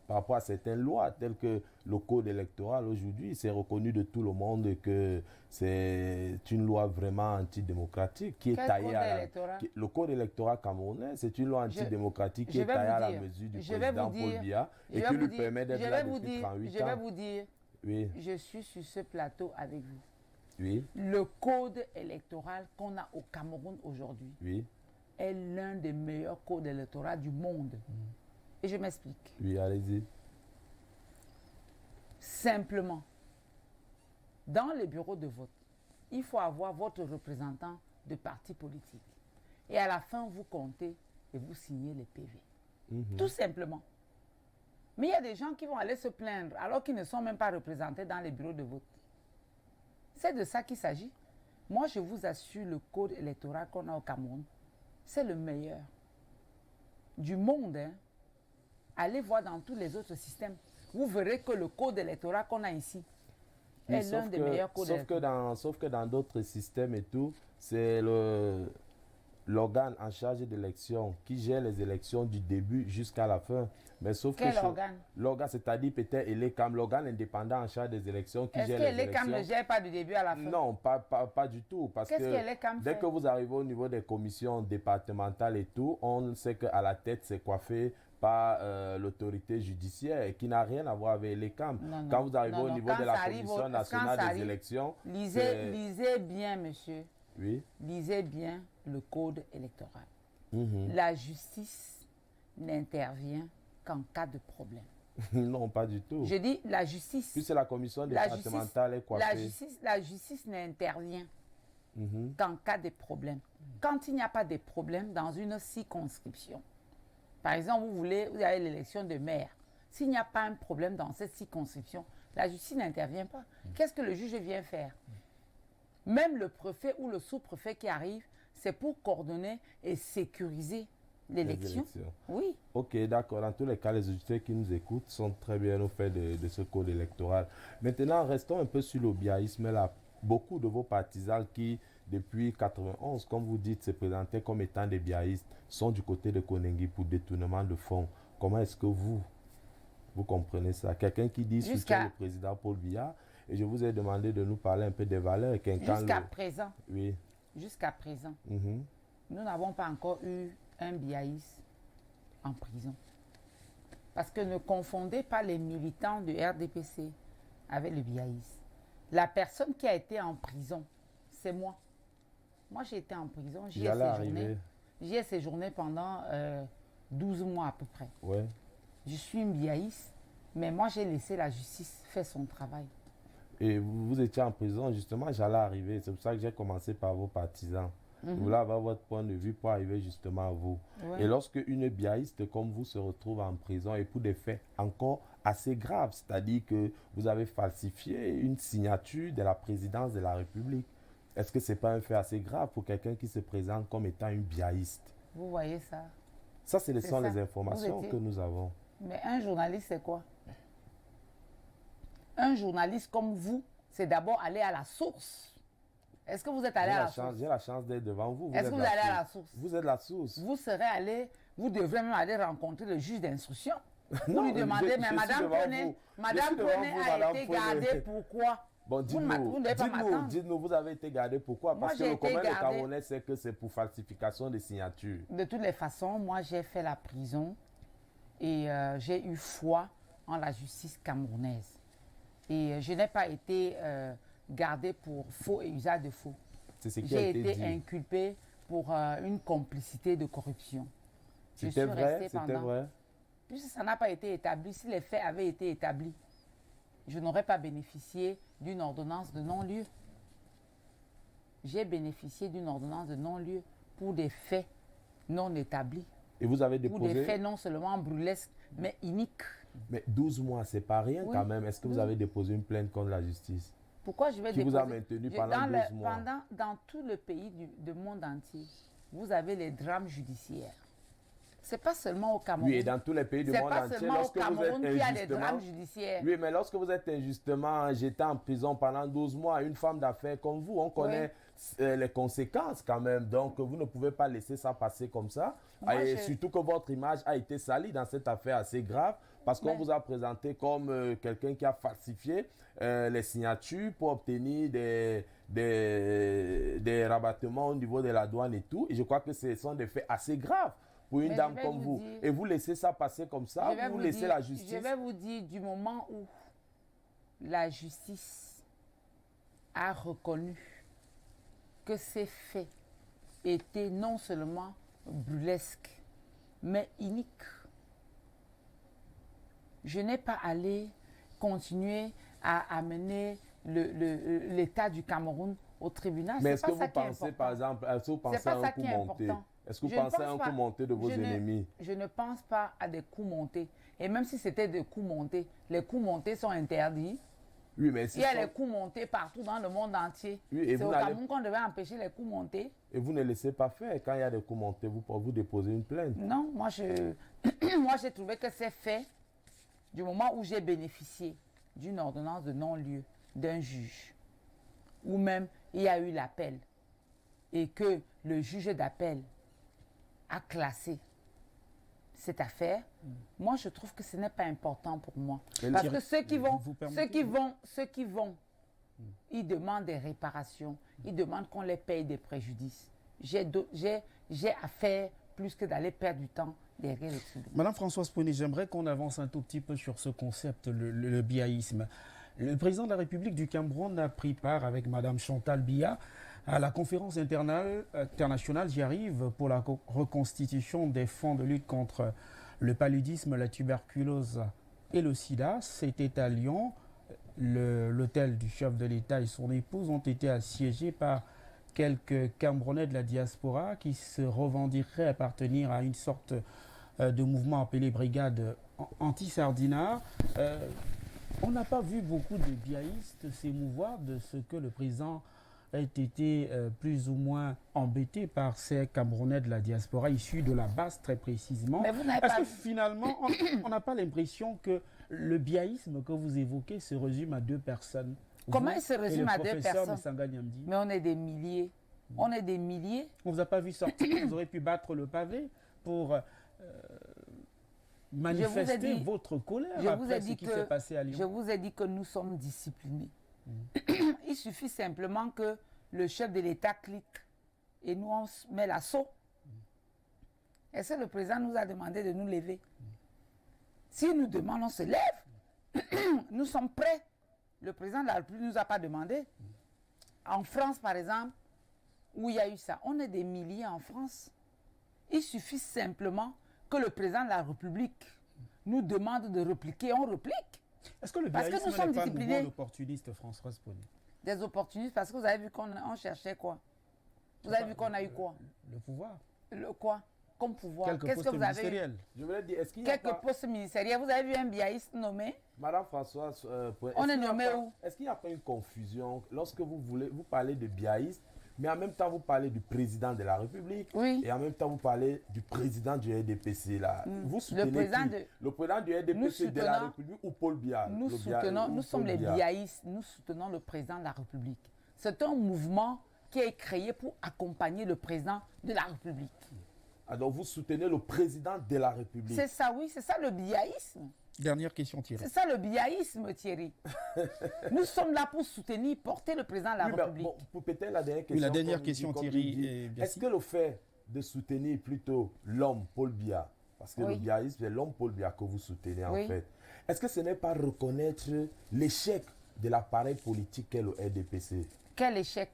rapport à certaines lois, telles que le code électoral aujourd'hui, c'est reconnu de tout le monde que c'est une loi vraiment antidémocratique qui est taillée à le code électoral camerounais, c'est une loi antidémocratique qui est taillée à la mesure du président Paul Biya et qui lui permet d'être là depuis 38 ans. Je vais vous dire, oui. Je suis sur ce plateau avec vous. Oui. Le code électoral qu'on a au Cameroun aujourd'hui oui. est l'un des meilleurs codes électoraux du monde. Et je m'explique. Oui, allez-y. Simplement, dans les bureaux de vote, il faut avoir votre représentant de parti politique. Et à la fin, vous comptez et vous signez les PV. Tout simplement. Mais il y a des gens qui vont aller se plaindre alors qu'ils ne sont même pas représentés dans les bureaux de vote. C'est de ça qu'il s'agit. Moi, je vous assure, le code électoral qu'on a au Cameroun, c'est le meilleur du monde. Hein. Allez voir dans tous les autres systèmes. Vous verrez que le code électoral qu'on a ici est l'un des meilleurs codes électoraux. Sauf que dans d'autres systèmes et tout, c'est l'organe en charge d'élection qui gère les élections du début jusqu'à la fin. Mais sauf Quel organe? L'organe, c'est-à-dire peut-être l'ECAM, l'organe indépendant en charge des élections qui gère les élections. Est-ce que l'ECAM ne gère pas du début à la fin? Non, pas du tout. Parce que dès que vous arrivez au niveau des commissions départementales et tout, on sait qu'à la tête, c'est coiffé par l'autorité judiciaire qui n'a rien à voir avec l'ECAM. Quand vous arrivez au niveau de la Commission nationale des élections... Lisez bien, monsieur. Oui. Lisez bien le code électoral. La justice n'intervient qu'en cas de problème. Non, pas du tout. Je dis la justice. Puis c'est la commission départementale est coiffée. La justice n'intervient qu'en cas de problème. Quand il n'y a pas de problème dans une circonscription, par exemple, vous avez l'élection de maire. S'il n'y a pas un problème dans cette circonscription, la justice n'intervient pas. Qu'est-ce que le juge vient faire? Même le préfet ou le sous-préfet qui arrive, c'est pour coordonner et sécuriser l'élection. Oui. Ok, d'accord. Dans tous les cas, les auditeurs qui nous écoutent sont très bien au fait de ce code électoral. Maintenant, restons un peu sur le biaïsme là. Beaucoup de vos partisans qui, depuis 91, comme vous dites, se présentaient comme étant des biaïstes, sont du côté de Koningui pour détournement de fonds. Comment est-ce que vous comprenez ça? Quelqu'un qui dit soutient le président Paul Biya, et je vous ai demandé de nous parler un peu des valeurs. Jusqu'à présent. Oui. Jusqu'à présent. Nous n'avons pas encore eu un biaïste en prison. Parce que ne confondez pas les militants du RDPC avec le biaïste. La personne qui a été en prison, c'est moi. Moi, j'ai été en prison, j'y ai séjourné pendant 12 mois à peu près. Ouais. Je suis une biaïste, mais moi, j'ai laissé la justice faire son travail. Et vous étiez en prison, justement, j'allais arriver. C'est pour ça que j'ai commencé par vos partisans. Vous voulez avoir votre point de vue pour arriver justement à vous. Ouais. Et lorsque une biaïste comme vous se retrouve en prison et pour des faits encore assez graves, c'est-à-dire que vous avez falsifié une signature de la présidence de la République, est-ce que ce n'est pas un fait assez grave pour quelqu'un qui se présente comme étant une biaïste? Vous voyez ça? Ça, ce sont les informations que nous avons. Mais un journaliste, c'est quoi? Un journaliste comme vous, c'est d'abord aller à la source. Est-ce que vous êtes allé à la source? J'ai la chance d'être devant vous. Est-ce que vous allez à la source? Vous êtes la source. Vous serez allé, vous devrez même aller rencontrer le juge d'instruction. Vous lui demandez, mais Madame Prenet a été gardée pourquoi? Bon, dites-nous, vous avez été gardé pourquoi? Parce que le commun des Camerounais sait que c'est pour falsification des signatures. De toutes les façons, moi j'ai fait la prison Et j'ai eu foi en la justice camerounaise. Et je n'ai pas été gardée pour faux et usage de faux. C'est ce qui a J'ai été été dit. inculpée pour une complicité de corruption. C'était vrai, c'était vrai. Puisque ça n'a pas été établi, si les faits avaient été établis, je n'aurais pas bénéficié d'une ordonnance de non-lieu. J'ai bénéficié d'une ordonnance de non-lieu pour des faits non établis. Et vous avez Pour déposé... des faits non seulement brûlesques, mais iniques. Mais 12 mois, c'est pas rien Oui. quand même. Est-ce que vous avez déposé une plainte contre la justice? Pourquoi je vais Qui vous déposer... a maintenu pendant 12 mois? Dans tout le pays du monde entier, vous avez les drames judiciaires. C'est pas seulement au Cameroun. Oui, et dans tous les pays du monde entier, C'est pas seulement au Cameroun qu'il y a des drames judiciaires. Oui, mais lorsque vous êtes injustement jeté en prison pendant 12 mois, une femme d'affaires comme vous, on connaît les conséquences quand même. Donc, vous ne pouvez pas laisser ça passer comme ça. Et surtout que votre image a été salie dans cette affaire assez grave, parce qu'on vous a présenté comme quelqu'un qui a falsifié les signatures pour obtenir des rabattements au niveau de la douane et tout. Et je crois que ce sont des faits assez graves pour une dame comme vous. Et vous laissez ça passer comme ça, vous laissez la justice. Je vais vous dire, du moment où la justice a reconnu que ces faits étaient non seulement brûlesques, mais iniques, je n'ai pas allé continuer à amener l'État du Cameroun au tribunal. Mais est-ce que vous pensez, par exemple, est-ce que vous pensez à un coup monté? Est-ce que vous pensez à un coup monté de vos ennemis? Je ne pense pas à des coups montés. Et même si c'était des coups montés, les coups montés sont interdits. Oui, mais il y a les coups montés partout dans le monde entier. Oui, c'est au Cameroun qu'on devait empêcher les coups montés. Et vous ne laissez pas faire. Quand il y a des coups montés, vous déposez une plainte. Non, moi j'ai trouvé que c'est fait du moment où j'ai bénéficié d'une ordonnance de non-lieu d'un juge, ou même il y a eu l'appel et que le juge d'appel a classé cette affaire, moi je trouve que ce n'est pas important pour moi. Parce que ceux qui vont, ils demandent des réparations, ils demandent qu'on les paye des préjudices. J'ai à faire plus que d'aller perdre du temps derrière le tribunal. Madame Françoise Pouéné, j'aimerais qu'on avance un tout petit peu sur ce concept, le biaïsme. Le président de la République du Cameroun a pris part avec Madame Chantal Biya à la conférence internationale, j'y arrive, pour la reconstitution des fonds de lutte contre le paludisme, la tuberculose et le sida. C'était à Lyon. L'hôtel du chef de l'État et son épouse ont été assiégés par quelques Camerounais de la diaspora qui se revendiqueraient appartenir à une sorte de mouvement appelé Brigade anti-sardinat. On n'a pas vu beaucoup de biaïstes s'émouvoir de ce que le président a été plus ou moins embêté par ces Camerounais de la diaspora issus de la base très précisément. Est-ce que finalement, on n'a pas l'impression que le biaïsme que vous évoquez se résume à deux personnes? Comment il se résume à deux personnes? Mais on est des milliers. On est des milliers. On ne vous a pas vu sortir, vous aurez pu battre le pavé pour manifester votre colère après ce qui s'est passé à Lyon. Je vous ai dit que nous sommes disciplinés. Il suffit simplement que le chef de l'État clique et nous on met l'assaut. Est-ce que le président nous a demandé de nous lever? Si nous demandons, on se lève. Nous sommes prêts. Le président de la République ne nous a pas demandé. En France, par exemple, où il y a eu ça, on est des milliers en France. Il suffit simplement que le président de la République nous demande de répliquer, on réplique. Est-ce que le biaïsme n'est pas nouveau l'opportuniste, Françoise Pouéné? Des opportunistes, parce que vous avez vu qu'on cherchait quoi? Vous avez vu qu'on a eu quoi? Le pouvoir. Le quoi? Comme pouvoir. Qu'est-ce que vous avez eu? Je voulais dire, est-ce qu'il y a quelques postes ministériels. Vous avez vu un biaïste nommé? Madame Françoise, on est nommé où? Est-ce qu'il n'y a pas une confusion lorsque vous parlez de biaïste, mais en même temps vous parlez du président de la République, oui, et en même temps vous parlez du président du RDPC là. Vous soutenez le président du RDPC de la République ou Paul Biya? Nous sommes les biaïstes, nous soutenons le président de la République. C'est un mouvement qui est créé pour accompagner le président de la République. Alors vous soutenez le président de la République? C'est ça, oui, c'est ça le biaïsme. Dernière question, Thierry. C'est ça le biaïsme, Thierry. Nous sommes là pour soutenir, porter le président de la République. Bon, pour peut-être la dernière question. Oui, la dernière question, Thierry. Est-ce que le fait de soutenir plutôt l'homme, Paul Biya, Parce que Oui. le biaïsme, c'est l'homme Paul Biya que vous soutenez en Oui. fait. Est-ce que ce n'est pas reconnaître l'échec de l'appareil politique qu'est le RDPC? Quel échec?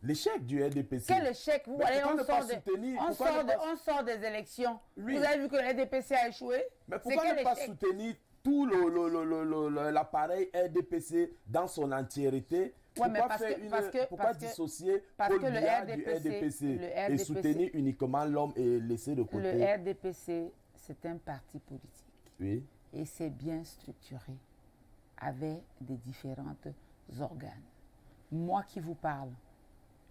L'échec du RDPC. Quel échec? Vous Mais voyez, pourquoi on ne pas sort, soutenir- on, pourquoi sort ne pas- on sort des élections. Oui. Vous avez vu que le RDPC a échoué? Mais C'est pourquoi quel ne pas échec? soutenir tout l'appareil RDPC dans son entièreté? Ouais, mais Pourquoi pourquoi dissocier parce Paul que le Biya du RDPC RDPC le et RDPC soutenir uniquement l'homme et laisser de côté? Le RDPC, c'est un parti politique. Oui. Et c'est bien structuré avec des différents organes. Moi qui vous parle,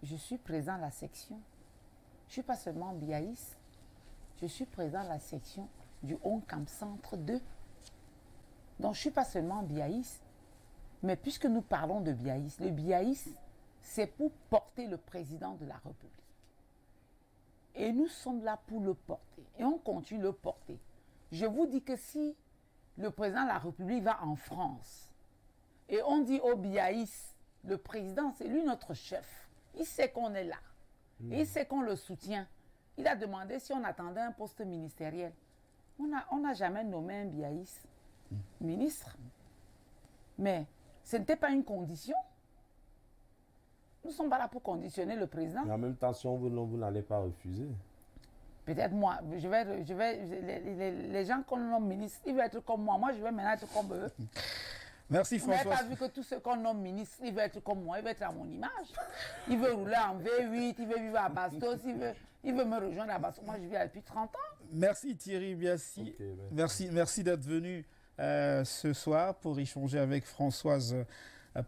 je suis présent à la section. Je ne suis pas seulement biaïste, je suis présent à la section du Oncam Centre 2. Donc je ne suis pas seulement biaïste, mais puisque nous parlons de biaïste, le biaïste, c'est pour porter le président de la République. Et nous sommes là pour le porter. Et on continue de le porter. Je vous dis que si le président de la République va en France et on dit au biaïste, le président, c'est lui notre chef. Il sait qu'on est là. Il sait qu'on le soutient. Il a demandé si on attendait un poste ministériel. On n'a jamais nommé un biaïste ministre. Mais ce n'était pas une condition. Nous ne sommes pas là pour conditionner le président. Mais en même temps, si on veut, non, vous n'allez pas refuser. Peut-être moi, les gens qu'on nomme ministre, ils veulent être comme moi. Moi, je vais maintenant être comme eux. Merci Vous n'avez Françoise. pas vu que tous ceux qu'on nomme ministre, ils veulent être comme moi, ils veulent être à mon image. Il veut rouler en V8, il veut vivre à Bastos, il veut me rejoindre à Bastos. Moi, je vis là depuis 30 ans. Merci Thierry Biassi. Ok, merci. Merci d'être venu ce soir pour échanger avec Françoise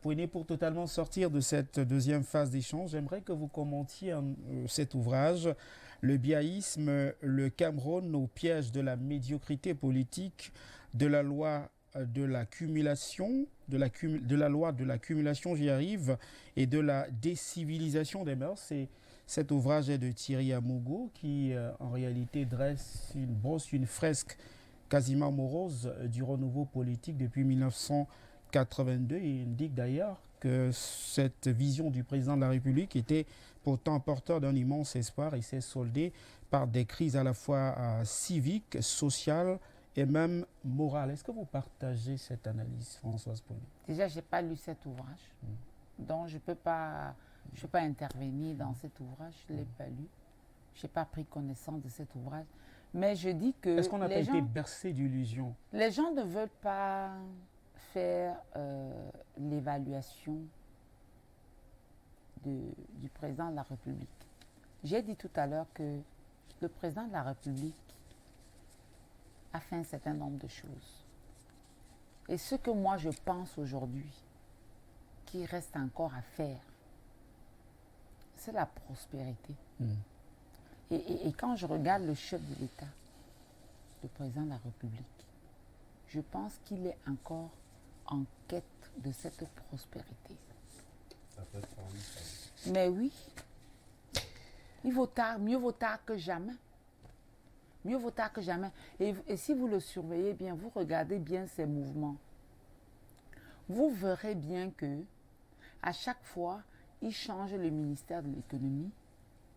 Pouené. Pour totalement sortir de cette deuxième phase d'échange, j'aimerais que vous commentiez cet ouvrage, Le biaïsme, le Cameroun au piège de la médiocrité politique, de la loi de l'accumulation, de la loi de l'accumulation, j'y arrive, et de la décivilisation des mœurs. Cet ouvrage est de Thierry Amougou qui en réalité brosse une fresque quasiment morose du renouveau politique depuis 1982 et indique d'ailleurs que cette vision du président de la République était pourtant porteur d'un immense espoir et s'est soldée par des crises à la fois civiques, sociales et même morales. Est-ce que vous partagez cette analyse, Françoise Pouené? Déjà, je n'ai pas lu cet ouvrage. Donc, je ne peux pas intervenir dans cet ouvrage. Je ne l'ai pas lu. Je n'ai pas pris connaissance de cet ouvrage. Mais je dis que Est-ce qu'on n'a pas été bercé d'illusions? les gens ne veulent pas faire l'évaluation du président de la République. J'ai dit tout à l'heure que le président de la République a fait un certain nombre de choses. Et ce que moi je pense aujourd'hui, qu'il reste encore à faire, c'est la prospérité. Et quand je regarde le chef de l'État, le président de la République, je pense qu'il est encore en quête de cette prospérité. Mais oui, mieux vaut tard que jamais. Mieux vaut tard que jamais. Et si vous le surveillez bien, vous regardez bien ses mouvements, vous verrez bien que à chaque fois, il change le ministère de l'économie,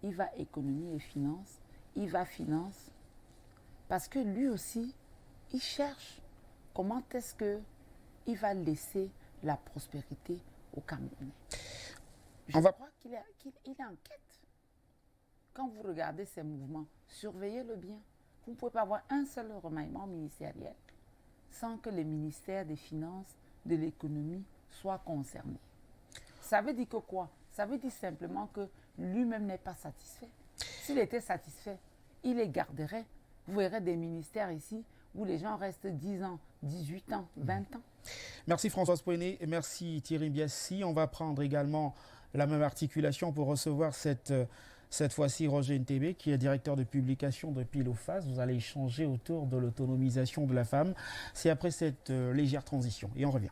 il va économie et finances, il va finance, parce que lui aussi, il cherche comment est-ce qu'il va laisser la prospérité au Camerounais. Je crois qu'il est en quête. Quand vous regardez ses mouvements, surveillez-le bien. Vous ne pouvez pas avoir un seul remaniement ministériel sans que les ministères des Finances, de l'économie soient concernés. Ça veut dire que quoi? Ça veut dire simplement que lui-même n'est pas satisfait. S'il était satisfait, il les garderait. Vous verrez des ministères ici où les gens restent 10 ans, 18 ans, 20 ans. Merci Françoise Pouené et merci Thierry Biassi. On va prendre également la même articulation pour recevoir cette fois-ci Roger Ntebe, qui est directeur de publication de Pile ou Face. Vous allez échanger autour de l'autonomisation de la femme. C'est après cette légère transition. Et on revient.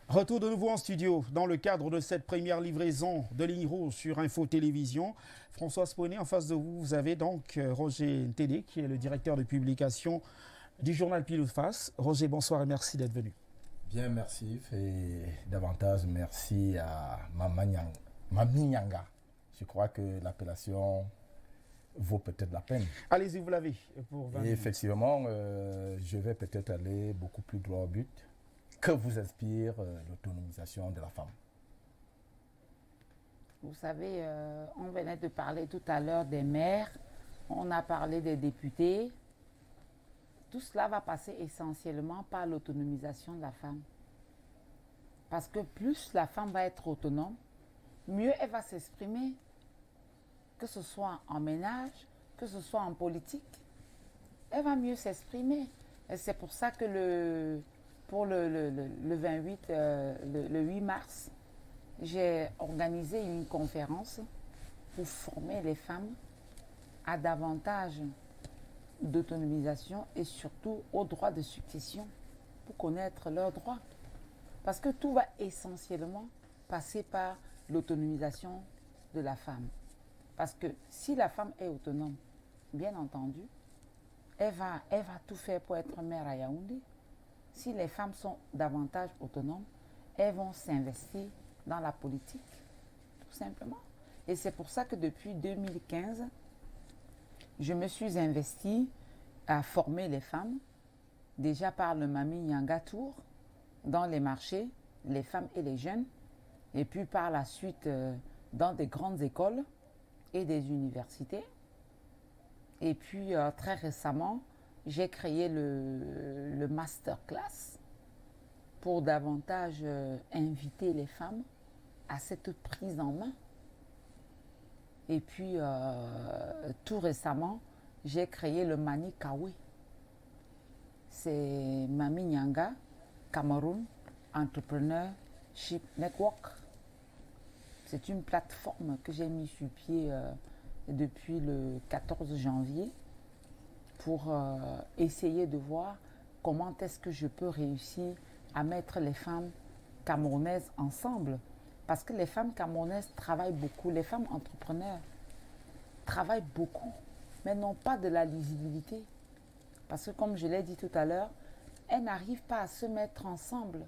Retour de nouveau en studio dans le cadre de cette première livraison de Ligne Rouge sur Info Télévision. Françoise Poinet, en face de vous, vous avez donc Roger Ntélé, qui est le directeur de publication du journal Pile ou Face. Roger, bonsoir et merci d'être venu. Bien, merci. Et davantage, merci à Mami Nyanga. Je crois que l'appellation vaut peut-être la peine. Allez-y, vous l'avez pour 20 Et effectivement, je vais peut-être aller beaucoup plus droit au but. Que vous inspire l'autonomisation de la femme? Vous savez, on venait de parler tout à l'heure des maires, on a parlé des députés. Tout cela va passer essentiellement par l'autonomisation de la femme. Parce que plus la femme va être autonome, mieux elle va s'exprimer, que ce soit en ménage, que ce soit en politique. Elle va mieux s'exprimer. Et c'est pour ça que pour le 8 mars, j'ai organisé une conférence pour former les femmes à davantage d'autonomisation et surtout aux droits de succession pour connaître leurs droits. Parce que tout va essentiellement passer par l'autonomisation de la femme. Parce que si la femme est autonome, bien entendu, elle va tout faire pour être mère à Yaoundé. Si les femmes sont davantage autonomes, elles vont s'investir dans la politique, tout simplement. Et c'est pour ça que depuis 2015, je me suis investie à former les femmes, déjà par le Mami Nyanga Tour, dans les marchés, les femmes et les jeunes, et puis par la suite dans des grandes écoles et des universités. Et puis très récemment, j'ai créé le masterclass pour davantage inviter les femmes à cette prise en main. Et puis, tout récemment, j'ai créé le Mani Kawe. C'est Mami Nyanga, Cameroun Entrepreneurship Network. C'est une plateforme que j'ai mise sur pied depuis le 14 janvier pour essayer de voir comment est-ce que je peux réussir à mettre les femmes camerounaises ensemble. Parce que les femmes camerounaises travaillent beaucoup, les femmes entrepreneurs travaillent beaucoup, mais n'ont pas de la lisibilité. Parce que comme je l'ai dit tout à l'heure, elles n'arrivent pas à se mettre ensemble.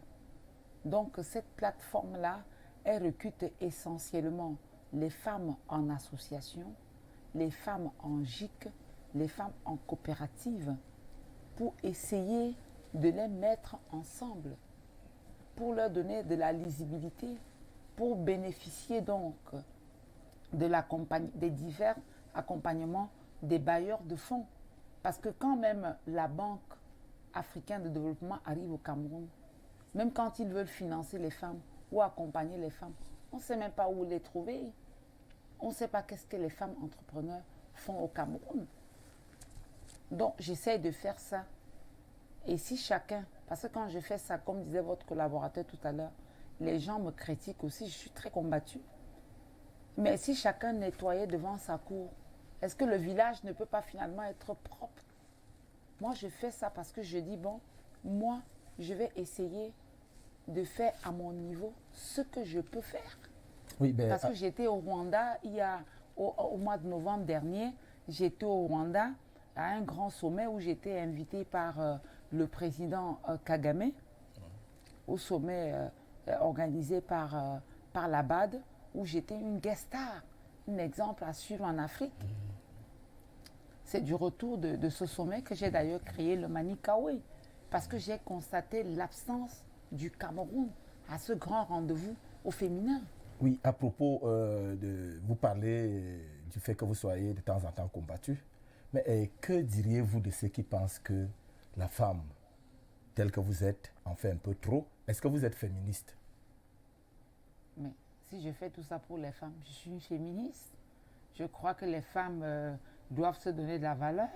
Donc cette plateforme-là, elle recrute essentiellement les femmes en association, les femmes en GIC, les femmes en coopérative, pour essayer de les mettre ensemble, pour leur donner de la lisibilité, pour bénéficier donc des divers accompagnements des bailleurs de fonds. Parce que quand même la Banque africaine de développement arrive au Cameroun, même quand ils veulent financer les femmes ou accompagner les femmes, on ne sait même pas où les trouver. On ne sait pas qu'est-ce que les femmes entrepreneurs font au Cameroun. Donc j'essaie de faire ça. Et si chacun, parce que quand je fais ça, comme disait votre collaborateur tout à l'heure, les gens me critiquent aussi, je suis très combattue. Mais si chacun nettoyait devant sa cour, est-ce que le village ne peut pas finalement être propre? Moi, je fais ça parce que je dis, bon, moi, je vais essayer de faire à mon niveau ce que je peux faire. Oui, ben, parce que j'étais au Rwanda, au mois de novembre dernier, j'étais au Rwanda à un grand sommet où j'étais invitée par le président Kagame, au sommet organisé par la BAD, où j'étais une guest star, un exemple à suivre en Afrique. C'est du retour de ce sommet que j'ai d'ailleurs créé le Mani Kawe, parce que j'ai constaté l'absence du Cameroun à ce grand rendez-vous au féminin. Oui, à propos vous parlez du fait que vous soyez de temps en temps combattu, mais que diriez-vous de ceux qui pensent que la femme, telle que vous êtes, en fait un peu trop? Est-ce que vous êtes féministe? Mais si je fais tout ça pour les femmes, je suis une féministe. Je crois que les femmes doivent se donner de la valeur.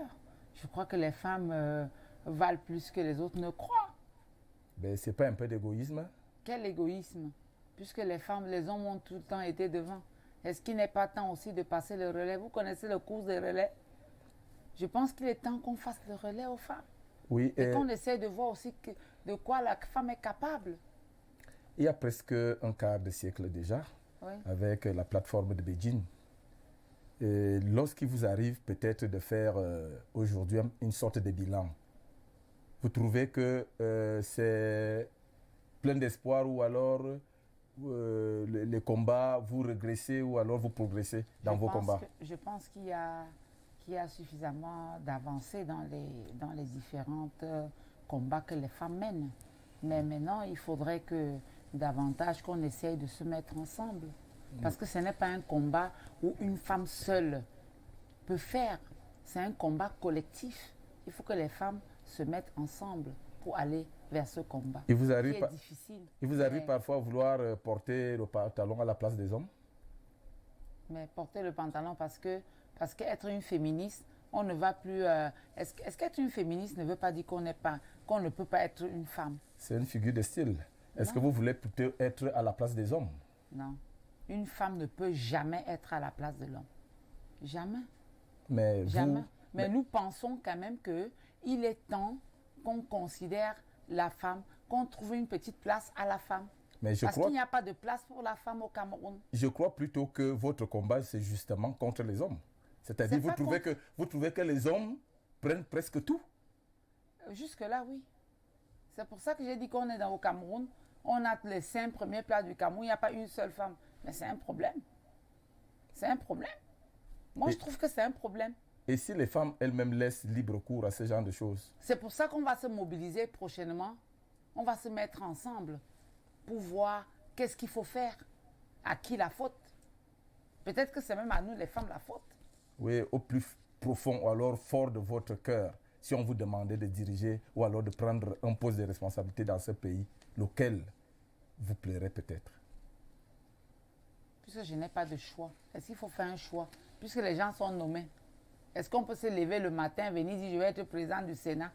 Je crois que les femmes valent plus que les autres ne croient. Ben, c'est pas un peu d'égoïsme? Quel égoïsme? Puisque les femmes, les hommes ont tout le temps été devant. Est-ce qu'il n'est pas temps aussi de passer le relais? Vous connaissez le cours des relais? Je pense qu'il est temps qu'on fasse le relais aux femmes. Oui. Et qu'on essaie de voir aussi de quoi la femme est capable. il y a presque un quart de siècle déjà, Oui. avec la plateforme de Beijing. Lorsqu'il vous arrive peut-être de faire aujourd'hui une sorte de bilan, vous trouvez que c'est plein d'espoir ou alors les combats, vous régressez ou alors vous progressez dans vos combats? Je pense qu'il y a suffisamment d'avancées dans les différents combats que les femmes mènent. Mais maintenant, il faudrait que davantage qu'on essaye de se mettre ensemble. Parce que ce n'est pas un combat où une femme seule peut faire. C'est un combat collectif. Il faut que les femmes se mettent ensemble pour aller vers ce combat. Il vous arrive, qui est difficile. Il vous arrive parfois à vouloir porter le pantalon à la place des hommes? Mais porter le pantalon parce qu'être une féministe, on ne va plus... Est-ce qu'être une féministe ne veut pas dire qu'on ne peut pas être une femme? C'est une figure de style. Est-ce que vous voulez plutôt être à la place des hommes? Non. Une femme ne peut jamais être à la place de l'homme. Jamais. Mais jamais. Mais nous pensons quand même qu'il est temps qu'on considère la femme, qu'on trouve une petite place à la femme. Mais parce qu'il n'y a pas de place pour la femme au Cameroun. Je crois plutôt que votre combat, c'est justement contre les hommes. C'est-à-dire, vous trouvez que les hommes prennent presque tout? Jusque-là, oui. C'est pour ça que j'ai dit qu'on est au Cameroun. On a les 5 premiers plats du Cameroun, il n'y a pas une seule femme. Mais c'est un problème. C'est un problème. Moi, je trouve que c'est un problème. Et si les femmes elles-mêmes laissent libre cours à ce genre de choses? C'est pour ça qu'on va se mobiliser prochainement. On va se mettre ensemble pour voir qu'est-ce qu'il faut faire. À qui la faute? Peut-être que c'est même à nous, les femmes, la faute. Oui, au plus profond ou alors fort de votre cœur, si on vous demandait de diriger ou alors de prendre un poste de responsabilité dans ce pays, lequel vous plairait peut-être? Puisque je n'ai pas de choix. Est-ce qu'il faut faire un choix? Puisque les gens sont nommés. Est-ce qu'on peut se lever le matin, venir dire je vais être président du Sénat?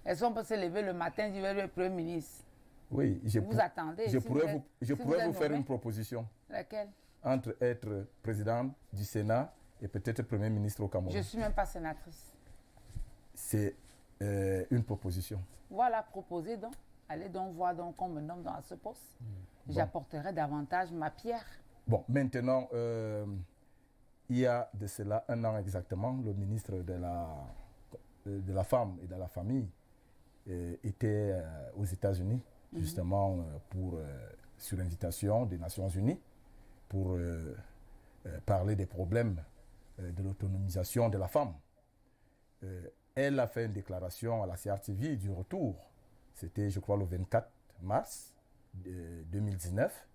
Est-ce qu'on peut se lever le matin et dire je vais être Premier ministre? Oui, vous attendez. Je pourrais vous faire une proposition. Laquelle? Entre être président du Sénat et peut-être Premier ministre au Cameroun. Je ne suis même pas sénatrice. C'est une proposition. Voilà, proposez donc. Allez donc voir donc qu'on me nomme dans ce poste. Bon. J'apporterai davantage ma pierre. Bon, maintenant, il y a de cela 1 an exactement, le ministre de la Femme et de la Famille était aux États-Unis, justement sur invitation des Nations Unies, pour parler des problèmes de l'autonomisation de la femme. Elle a fait une déclaration à la CRTV du retour. C'était, je crois, le 24 mars 2019.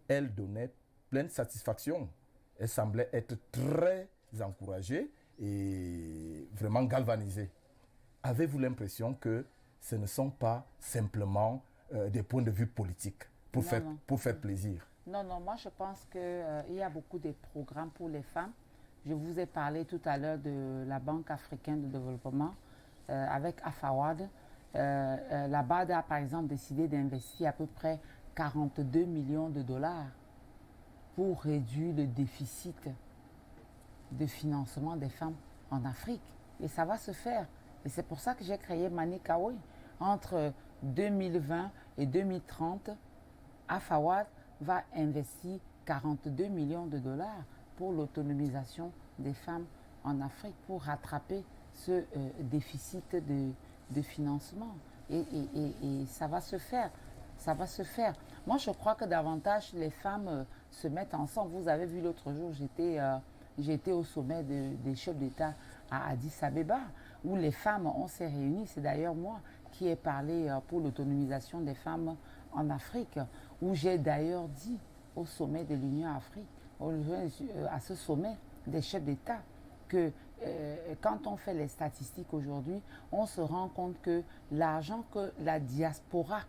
Elle donnait pleine satisfaction. Elle semblait être très encouragée et vraiment galvanisée. Avez-vous l'impression que ce ne sont pas simplement des points de vue politiques pour faire plaisir? Non, moi je pense qu'il y a beaucoup de programmes pour les femmes. Je vous ai parlé tout à l'heure de la Banque africaine de développement avec AFAWAD. La BAD a par exemple décidé d'investir à peu près 42 millions de dollars pour réduire le déficit de financement des femmes en Afrique. Et ça va se faire. Et c'est pour ça que j'ai créé Manikawe. Entre 2020 et 2030, AFAWAD va investir 42 millions de dollars pour l'autonomisation des femmes en Afrique, pour rattraper ce déficit de financement. Et ça va se faire. Ça va se faire. Moi, je crois que davantage les femmes se mettent ensemble. Vous avez vu l'autre jour, j'étais au sommet des chefs d'État à Addis Abeba, où les femmes, on s'est réunies. C'est d'ailleurs moi qui ai parlé pour l'autonomisation des femmes en Afrique, où j'ai d'ailleurs dit au sommet de l'Union Afrique, à ce sommet des chefs d'État, que quand on fait les statistiques aujourd'hui, on se rend compte que l'argent que la diaspora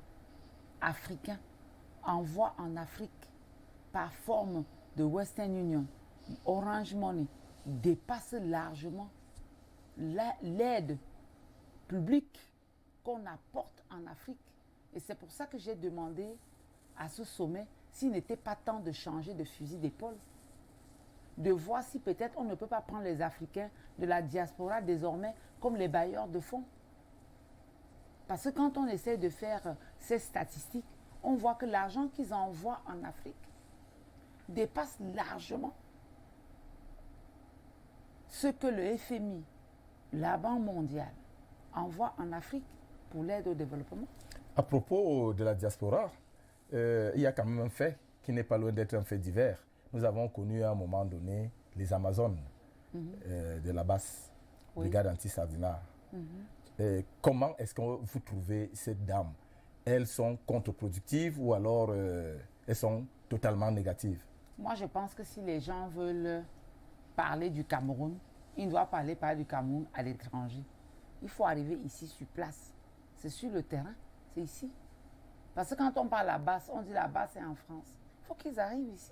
africaine envoie en Afrique par forme de Western Union, Orange Money, dépasse largement l'aide publique qu'on apporte en Afrique. Et c'est pour ça que j'ai demandé à ce sommet s'il n'était pas temps de changer de fusil d'épaule, de voir si peut-être on ne peut pas prendre les Africains de la diaspora désormais comme les bailleurs de fonds. Parce que quand on essaie de faire ces statistiques, on voit que l'argent qu'ils envoient en Afrique dépasse largement ce que le FMI, la Banque mondiale, envoie en Afrique pour l'aide au développement. À propos de la diaspora, il y a quand même un fait qui n'est pas loin d'être un fait divers. Nous avons connu à un moment donné les Amazones de la basse brigade anti-Sardinat. Comment est-ce que vous trouvez ces dames? Elles sont contre-productives ou alors elles sont totalement négatives? Moi, je pense que si les gens veulent parler du Cameroun, ils doivent parler du Cameroun à l'étranger. Il faut arriver ici sur place. C'est sur le terrain, c'est ici. Parce que quand on parle la basse, on dit la basse est en France. Il faut qu'ils arrivent ici.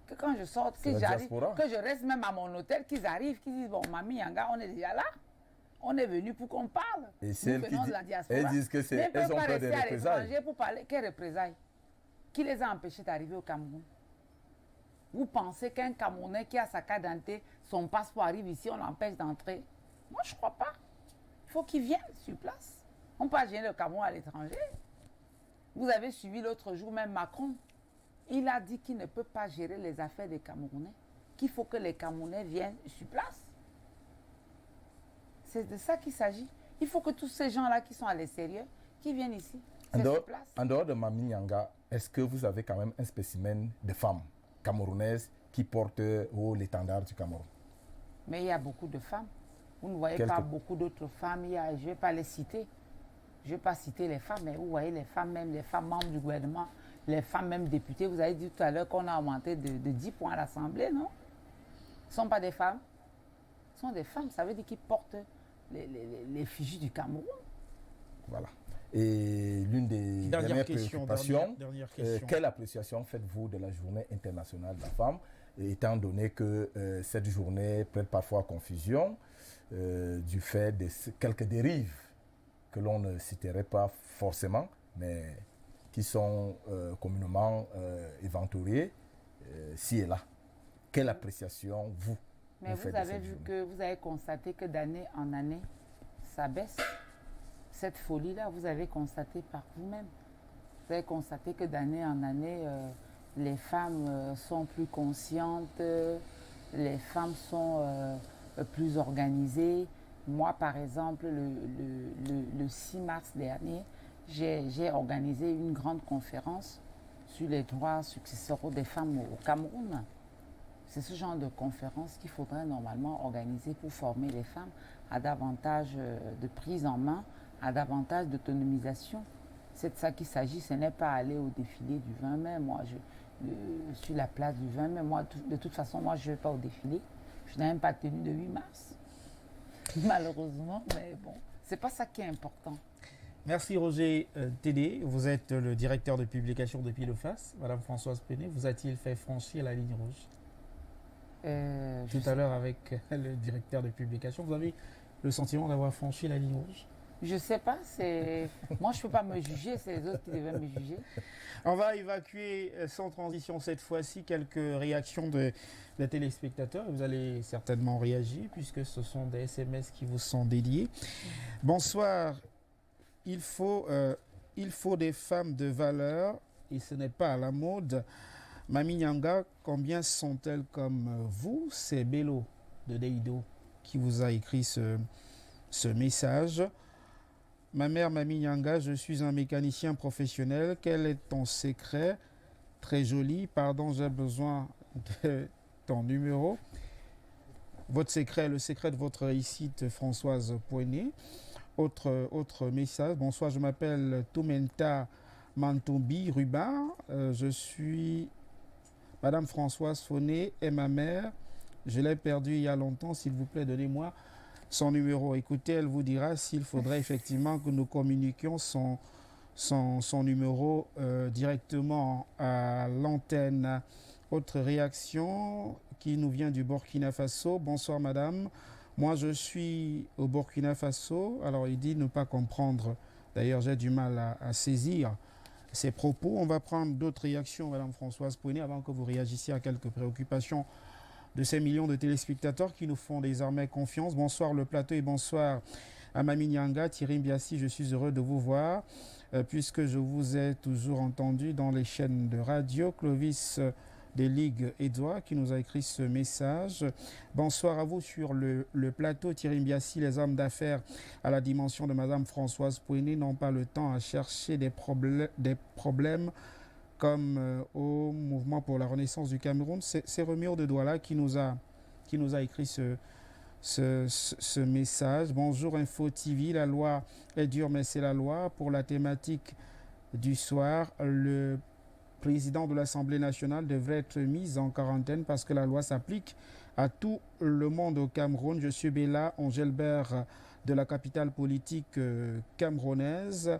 Que quand je sorte, que je reste même à mon hôtel, qu'ils arrivent, qu'ils disent, bon, Mami Yanga, on est déjà là. On est venu pour qu'on parle. Et celles nous venons de la diaspora. Elles disent que c'est, elles ont peur des représailles. Pour parler. Quelles représailles? Qui les a empêchés d'arriver au Cameroun? Vous pensez qu'un Camerounais qui a sa carte d'identité, son passeport arrive ici, on l'empêche d'entrer? Moi, je ne crois pas. Il faut qu'ils viennent sur place. On ne peut pas gêner le Cameroun à l'étranger. Vous avez suivi l'autre jour même Macron. Il a dit qu'il ne peut pas gérer les affaires des Camerounais, qu'il faut que les Camerounais viennent sur place. C'est de ça qu'il s'agit. Il faut que tous ces gens-là qui sont à l'extérieur, qui viennent ici. En dehors de Mami Nyanga, est-ce que vous avez quand même un spécimen de femmes camerounaises qui portent haut l'étendard du Cameroun? Mais il y a beaucoup de femmes. Vous ne voyez pas beaucoup d'autres femmes. Je ne vais pas les citer. Je ne vais pas citer les femmes, mais vous voyez les femmes, même les femmes membres du gouvernement, les femmes même députées. Vous avez dit tout à l'heure qu'on a augmenté de 10 points à l'Assemblée, non? Ce ne sont pas des femmes. Ce sont des femmes. Ça veut dire qu'ils portent l'effigie du Cameroun. Voilà. Et l'une des dernières préoccupations, quelle appréciation faites-vous de la journée internationale de la femme, étant donné que cette journée prête parfois à confusion du fait de quelques dérives que l'on ne citerait pas forcément, mais qui sont communément éventoriées ci et là. Quelle appréciation vous faites de cette journée? Vous avez constaté que d'année en année, ça baisse. Cette folie-là, vous avez constaté par vous-même. Vous avez constaté que d'année en année, les femmes sont plus conscientes, les femmes sont plus organisées. Moi, par exemple, le 6 mars dernier, j'ai organisé une grande conférence sur les droits successoraux des femmes au Cameroun. C'est ce genre de conférence qu'il faudrait normalement organiser pour former les femmes à davantage de prise en main, à davantage d'autonomisation. C'est de ça qu'il s'agit. Ce n'est pas aller au défilé du 20 mai. Moi, sur la place du 20 mai, moi, de toute façon, moi, je ne vais pas au défilé. Je n'ai même pas tenu de 8 mars. Malheureusement, mais bon, c'est pas ça qui est important. Merci Roger Tédé. Vous êtes le directeur de publication de Pile Face. Madame Françoise Penet, vous a-t-il fait franchir la ligne rouge? Tout à l'heure avec le directeur de publication, vous avez le sentiment d'avoir franchi la ligne rouge? Je sais pas, moi je peux pas me juger, c'est les autres qui devaient me juger. On va évacuer sans transition cette fois-ci quelques réactions de téléspectateurs. Vous allez certainement réagir puisque ce sont des SMS qui vous sont dédiés. Bonsoir, il faut des femmes de valeur et ce n'est pas à la mode. Mami Nyanga, combien sont-elles comme vous? C'est Bello de Deido qui vous a écrit ce message. Ma mère Mami Nyanga, je suis un mécanicien professionnel. Quel est ton secret? Très joli. Pardon, j'ai besoin de ton numéro. Votre secret, le secret de votre réussite, Françoise Poignet. Autre message. Bonsoir, je m'appelle Toumenta Mantombi Rubin. Je suis Madame Françoise Fonet et ma mère. Je l'ai perdue il y a longtemps. S'il vous plaît, donnez-moi son numéro. Écoutez, elle vous dira s'il faudrait effectivement que nous communiquions son numéro directement à l'antenne. Autre réaction qui nous vient du Burkina Faso. Bonsoir madame. Moi je suis au Burkina Faso. Alors il dit ne pas comprendre. D'ailleurs j'ai du mal à saisir ses propos. On va prendre d'autres réactions, madame Françoise Poignet, avant que vous réagissiez à quelques préoccupations de ces millions de téléspectateurs qui nous font désormais confiance. Bonsoir le plateau et bonsoir à Mami Nyanga, Thierry Mbiassi, je suis heureux de vous voir. puisque je vous ai toujours entendu dans les chaînes de radio. Clovis des Ligues Edouard qui nous a écrit ce message. Bonsoir à vous sur le plateau. Thierry Mbiassi, les hommes d'affaires à la dimension de Madame Françoise Pouéné n'ont pas le temps à chercher des problèmes comme au mouvement pour la renaissance du Cameroun. C'est Remire de Douala qui nous a écrit ce message. Bonjour Info TV, la loi est dure mais c'est la loi. Pour la thématique du soir, le président de l'Assemblée nationale devrait être mis en quarantaine parce que la loi s'applique à tout le monde au Cameroun. Je suis Bella Angelbert de la capitale politique camerounaise.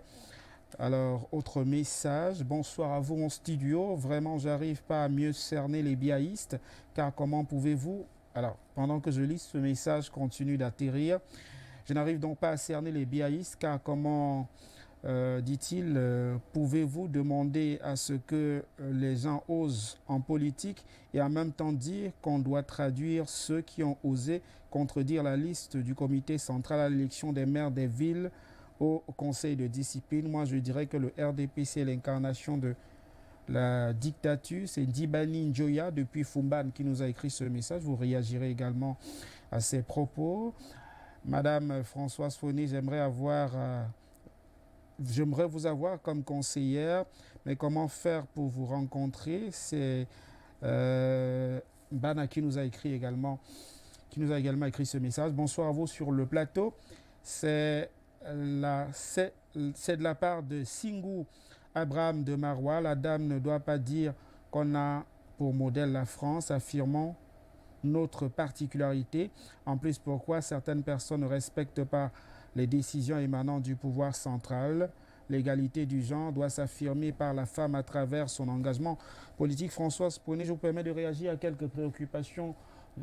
Alors, autre message. Bonsoir à vous en studio. Vraiment, j'arrive pas à mieux cerner les biaïstes, car comment pouvez-vous... Alors, pendant que je lis, ce message continue d'atterrir. Je n'arrive donc pas à cerner les biaïstes, car comment... dit-il, pouvez-vous demander à ce que les gens osent en politique et en même temps dire qu'on doit traduire ceux qui ont osé contredire la liste du comité central à l'élection des maires des villes au conseil de discipline? Moi, je dirais que le RDPC est l'incarnation de la dictature. C'est Dibani Njoya depuis Fumban qui nous a écrit ce message. Vous réagirez également à ces propos. Madame Françoise Pouéné, j'aimerais vous avoir comme conseillère, mais comment faire pour vous rencontrer? C'est Bana qui nous a également écrit ce message. Bonsoir à vous sur le plateau. C'est de la part de Singou Abraham de Marois. La dame ne doit pas dire qu'on a pour modèle la France, affirmant notre particularité. En plus, pourquoi certaines personnes ne respectent pas les décisions émanant du pouvoir central? L'égalité du genre doit s'affirmer par la femme à travers son engagement politique. Françoise Pouéné, je vous permets de réagir à quelques préoccupations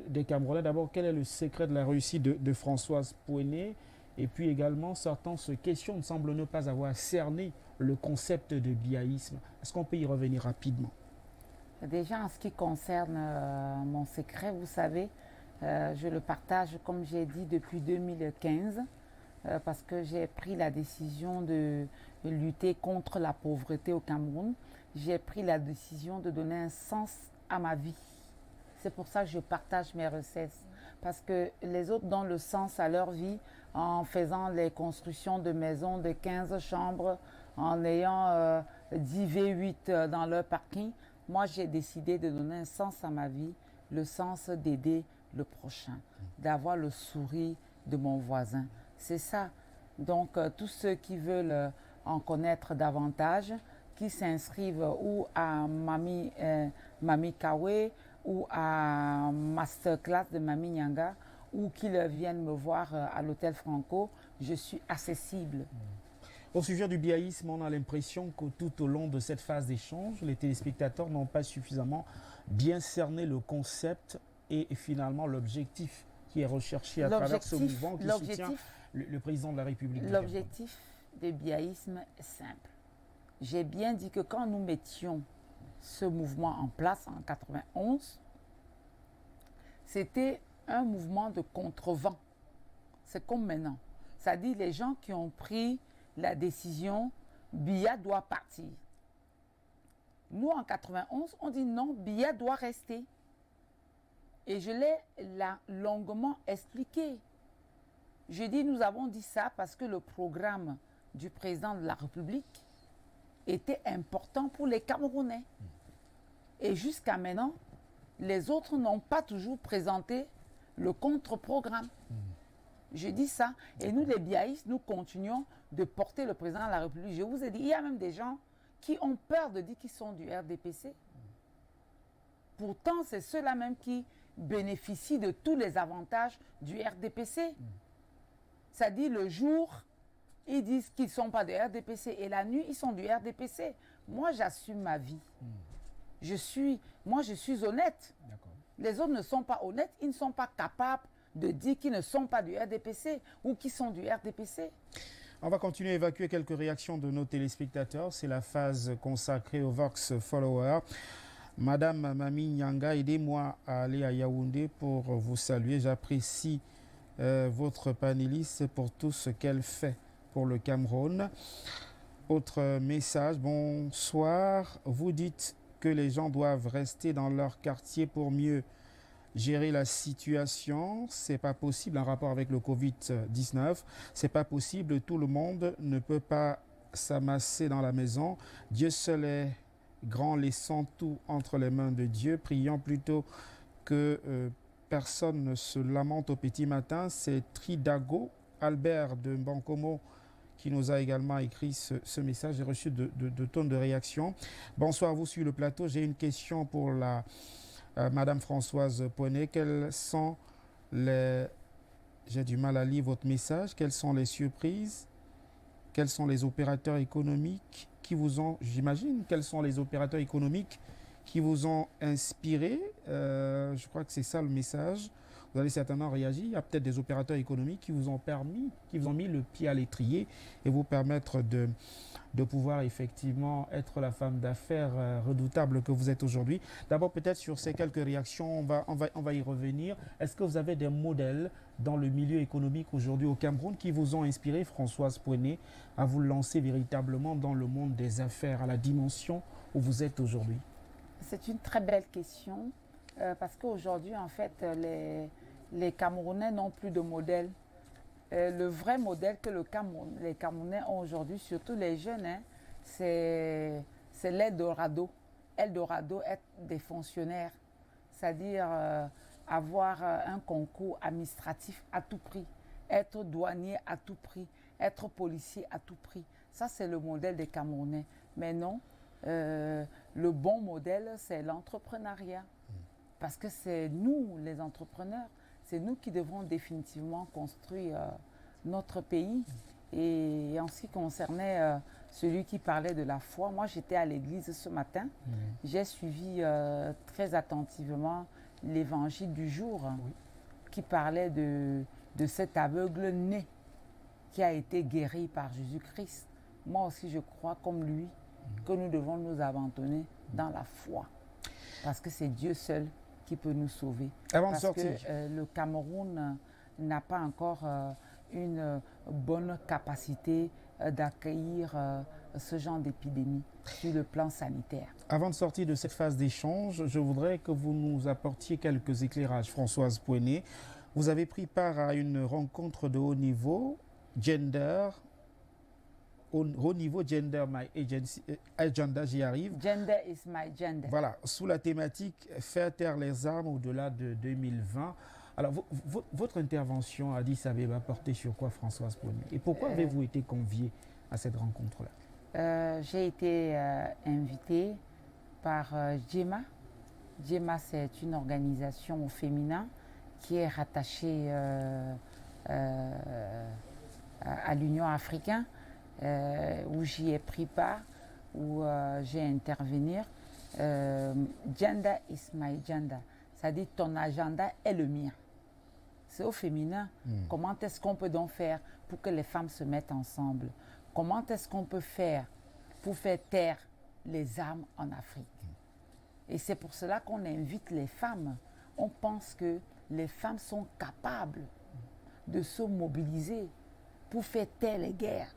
des Camerounais. D'abord, quel est le secret de la réussite de Françoise Pouéné? Et puis également, certains se questionnent, semblent ne pas avoir cerné le concept de biaïsme. Est-ce qu'on peut y revenir rapidement? Déjà, en ce qui concerne mon secret, vous savez, je le partage, comme j'ai dit, depuis 2015. Parce que j'ai pris la décision de lutter contre la pauvreté au Cameroun. J'ai pris la décision de donner un sens à ma vie. C'est pour ça que je partage mes recettes. Parce que les autres donnent le sens à leur vie en faisant les constructions de maisons de 15 chambres, en ayant 10 V8 dans leur parking. Moi, j'ai décidé de donner un sens à ma vie, le sens d'aider le prochain, d'avoir le sourire de mon voisin. C'est ça. Donc, tous ceux qui veulent en connaître davantage, qui s'inscrivent ou à Mami Kawe ou à Masterclass de Mami Nyanga ou qui viennent me voir à l'Hôtel Franco, je suis accessible. Au sujet du biaïsme, on a l'impression que tout au long de cette phase d'échange, les téléspectateurs n'ont pas suffisamment bien cerné le concept et finalement l'objectif qui est recherché à travers ce mouvement qui soutient le président de la République. L'objectif du biaïsme est simple. J'ai bien dit que quand nous mettions ce mouvement en place en 91, c'était un mouvement de contrevent. C'est comme maintenant. C'est-à-dire les gens qui ont pris la décision, Biya doit partir. Nous, en 91, on dit non, Biya doit rester. Et je l'ai longuement expliqué. Je dis, nous avons dit ça parce que le programme du président de la République était important pour les Camerounais. Et jusqu'à maintenant, les autres n'ont pas toujours présenté le contre-programme. Je dis ça. Et nous, les biaïstes, nous continuons de porter le président de la République. Je vous ai dit, il y a même des gens qui ont peur de dire qu'ils sont du RDPC. Pourtant, c'est ceux-là même qui bénéficient de tous les avantages du RDPC. C'est-à-dire le jour, ils disent qu'ils ne sont pas du RDPC et la nuit, ils sont du RDPC. Moi, j'assume ma vie. Je suis honnête. Les autres ne sont pas honnêtes, ils ne sont pas capables de dire qu'ils ne sont pas du RDPC ou qu'ils sont du RDPC. On va continuer à évacuer quelques réactions de nos téléspectateurs. C'est la phase consacrée aux Vox Followers. Madame Mami Nyanga, aidez-moi à aller à Yaoundé pour vous saluer. J'apprécie votre panéliste pour tout ce qu'elle fait pour le Cameroun. Autre message, bonsoir. Vous dites que les gens doivent rester dans leur quartier pour mieux gérer la situation. C'est pas possible en rapport avec le Covid-19. C'est pas possible. Tout le monde ne peut pas s'amasser dans la maison. Dieu seul est grand, laissant tout entre les mains de Dieu. Prions plutôt que personne ne se lamente au petit matin. C'est Tridago Albert de Bancomo qui nous a également écrit ce message. J'ai reçu de tonnes de réactions. Bonsoir à vous sur le plateau. J'ai une question pour la Madame Françoise Poinet. Quelles sont les... J'ai du mal à lire votre message. Quelles sont les surprises? Quels sont les opérateurs économiques qui vous ont... J'imagine, quels sont les opérateurs économiques qui vous ont inspiré? Je crois que c'est ça le message. Vous allez certainement réagir. Il y a peut-être des opérateurs économiques qui vous ont permis, qui vous ont mis le pied à l'étrier et vous permettre de pouvoir effectivement être la femme d'affaires redoutable que vous êtes aujourd'hui. D'abord, peut-être sur ces quelques réactions, on va y revenir. Est-ce que vous avez des modèles dans le milieu économique aujourd'hui au Cameroun qui vous ont inspiré, Françoise Poinet, à vous lancer véritablement dans le monde des affaires, à la dimension où vous êtes aujourd'hui? C'est une très belle question parce qu'aujourd'hui, en fait, les Camerounais n'ont plus de modèle. Le vrai modèle que les Camerounais ont aujourd'hui, surtout les jeunes, c'est l'Eldorado. Eldorado, être des fonctionnaires, c'est-à-dire avoir un concours administratif à tout prix, être douanier à tout prix, être policier à tout prix. Ça, c'est le modèle des Camerounais. Mais non, le bon modèle, c'est l'entrepreneuriat. Parce que c'est nous, les entrepreneurs, c'est nous qui devrons définitivement construire notre pays. Et en ce qui concernait celui qui parlait de la foi, moi j'étais à l'église ce matin. J'ai suivi très attentivement l'évangile du jour qui parlait de cet aveugle né qui a été guéri par Jésus-Christ. Moi aussi je crois comme lui que nous devons nous abandonner dans la foi. Parce que c'est Dieu seul qui peut nous sauver. Parce que le Cameroun n'a pas encore une bonne capacité d'accueillir ce genre d'épidémie sur le plan sanitaire. Avant de sortir de cette phase d'échange, je voudrais que vous nous apportiez quelques éclairages. Françoise Poinet, vous avez pris part à une rencontre de haut niveau, gender, au niveau Gender My Agenda, j'y arrive. Gender is my gender. Voilà, sous la thématique « Faire taire les armes au-delà de 2020 ». Alors, votre intervention à Addis Abeba portait sur quoi, Françoise Poinet? Et pourquoi avez-vous été conviée à cette rencontre-là? J'ai été invitée par GEMA. GEMA, c'est une organisation au féminin qui est rattachée à l'Union africaine. Où j'y ai pris part, où j'ai intervenu. Gender is my gender. C'est-à-dire ton agenda est le mien. C'est au féminin. Comment est-ce qu'on peut donc faire pour que les femmes se mettent ensemble? Comment est-ce qu'on peut faire pour faire taire les armes en Afrique? Et c'est pour cela qu'on invite les femmes. On pense que les femmes sont capables de se mobiliser pour faire taire les guerres,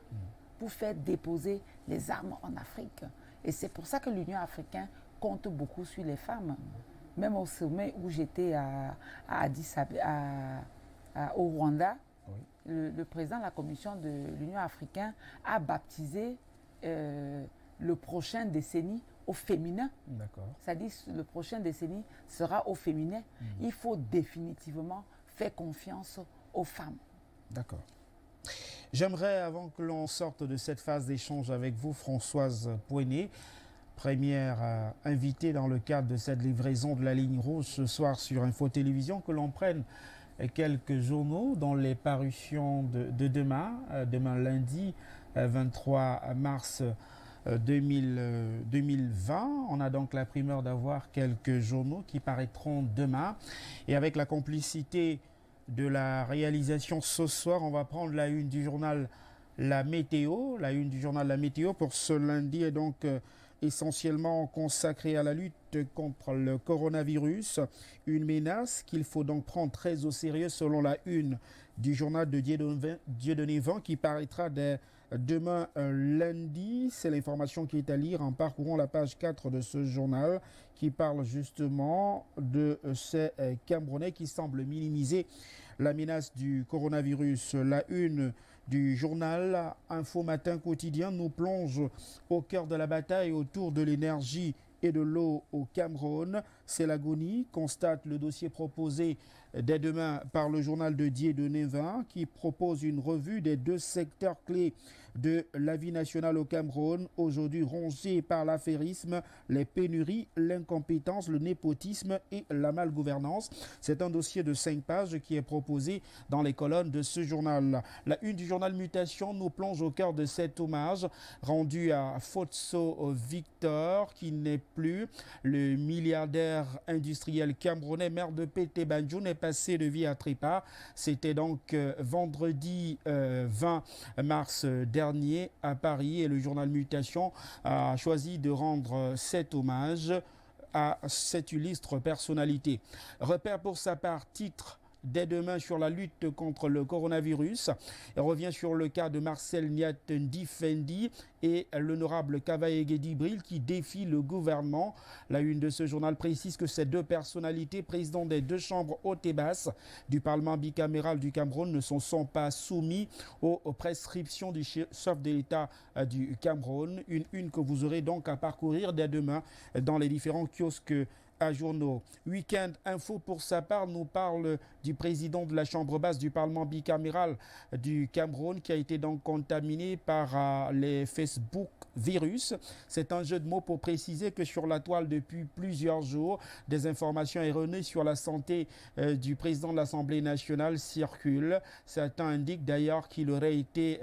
pour faire déposer les armes en Afrique. Et c'est pour ça que l'Union africaine compte beaucoup sur les femmes. Même au sommet où j'étais au Rwanda, le président de la commission de l'Union africaine a baptisé le prochain décennie au féminin. C'est-à-dire le prochain décennie sera au féminin. Il faut définitivement faire confiance aux femmes. D'accord. J'aimerais, avant que l'on sorte de cette phase d'échange avec vous, Françoise Poinet, première invitée dans le cadre de cette livraison de la ligne rouge ce soir sur Info Télévision, que l'on prenne quelques journaux dans les parutions de demain lundi 23 mars 2020. On a donc la primeur d'avoir quelques journaux qui paraîtront demain. Et avec la complicité de la réalisation ce soir, on va prendre la une du journal La Météo. La une du journal La Météo pour ce lundi est donc essentiellement consacrée à la lutte contre le coronavirus, une menace qu'il faut donc prendre très au sérieux selon la une du journal de Dieudonné Vent qui paraîtra demain lundi. C'est l'information qui est à lire en parcourant la page 4 de ce journal qui parle justement de ces Camerounais qui semblent minimiser la menace du coronavirus. La une du journal Info Matin Quotidien nous plonge au cœur de la bataille autour de l'énergie et de l'eau au Cameroun. C'est l'agonie, constate le dossier proposé dès demain par le journal de Dieudonné Vent qui propose une revue des 2 secteurs clés de la vie nationale au Cameroun, aujourd'hui rongés par l'affairisme, les pénuries, l'incompétence, le népotisme et la malgouvernance. C'est un dossier de 5 pages qui est proposé dans les colonnes de ce journal. La une du journal Mutation nous plonge au cœur de cet hommage rendu à Fotso Victor, qui n'est plus le milliardaire industriel camerounais, maire de Pété Banjoun, est passé de vie à trépas. C'était donc vendredi 20 mars dernier à Paris et le journal Mutation a choisi de rendre cet hommage à cette illustre personnalité. Repère pour sa part, titre dès demain sur la lutte contre le coronavirus. Il revient sur le cas de Marcel Niatendi Fendi et l'honorable Kavaege Dibril qui défient le gouvernement. La une de ce journal précise que ces 2 personnalités, présidents des 2 chambres hautes et basses du Parlement bicaméral du Cameroun, ne sont pas soumis aux prescriptions du chef de l'État du Cameroun. Une que vous aurez donc à parcourir dès demain dans les différents kiosques à journaux. Week-end Info pour sa part nous parle du président de la chambre basse du Parlement bicaméral du Cameroun qui a été donc contaminé par les Facebook virus. C'est un jeu de mots pour préciser que sur la toile depuis plusieurs jours, des informations erronées sur la santé du président de l'Assemblée nationale circulent. Certains indiquent d'ailleurs qu'il aurait été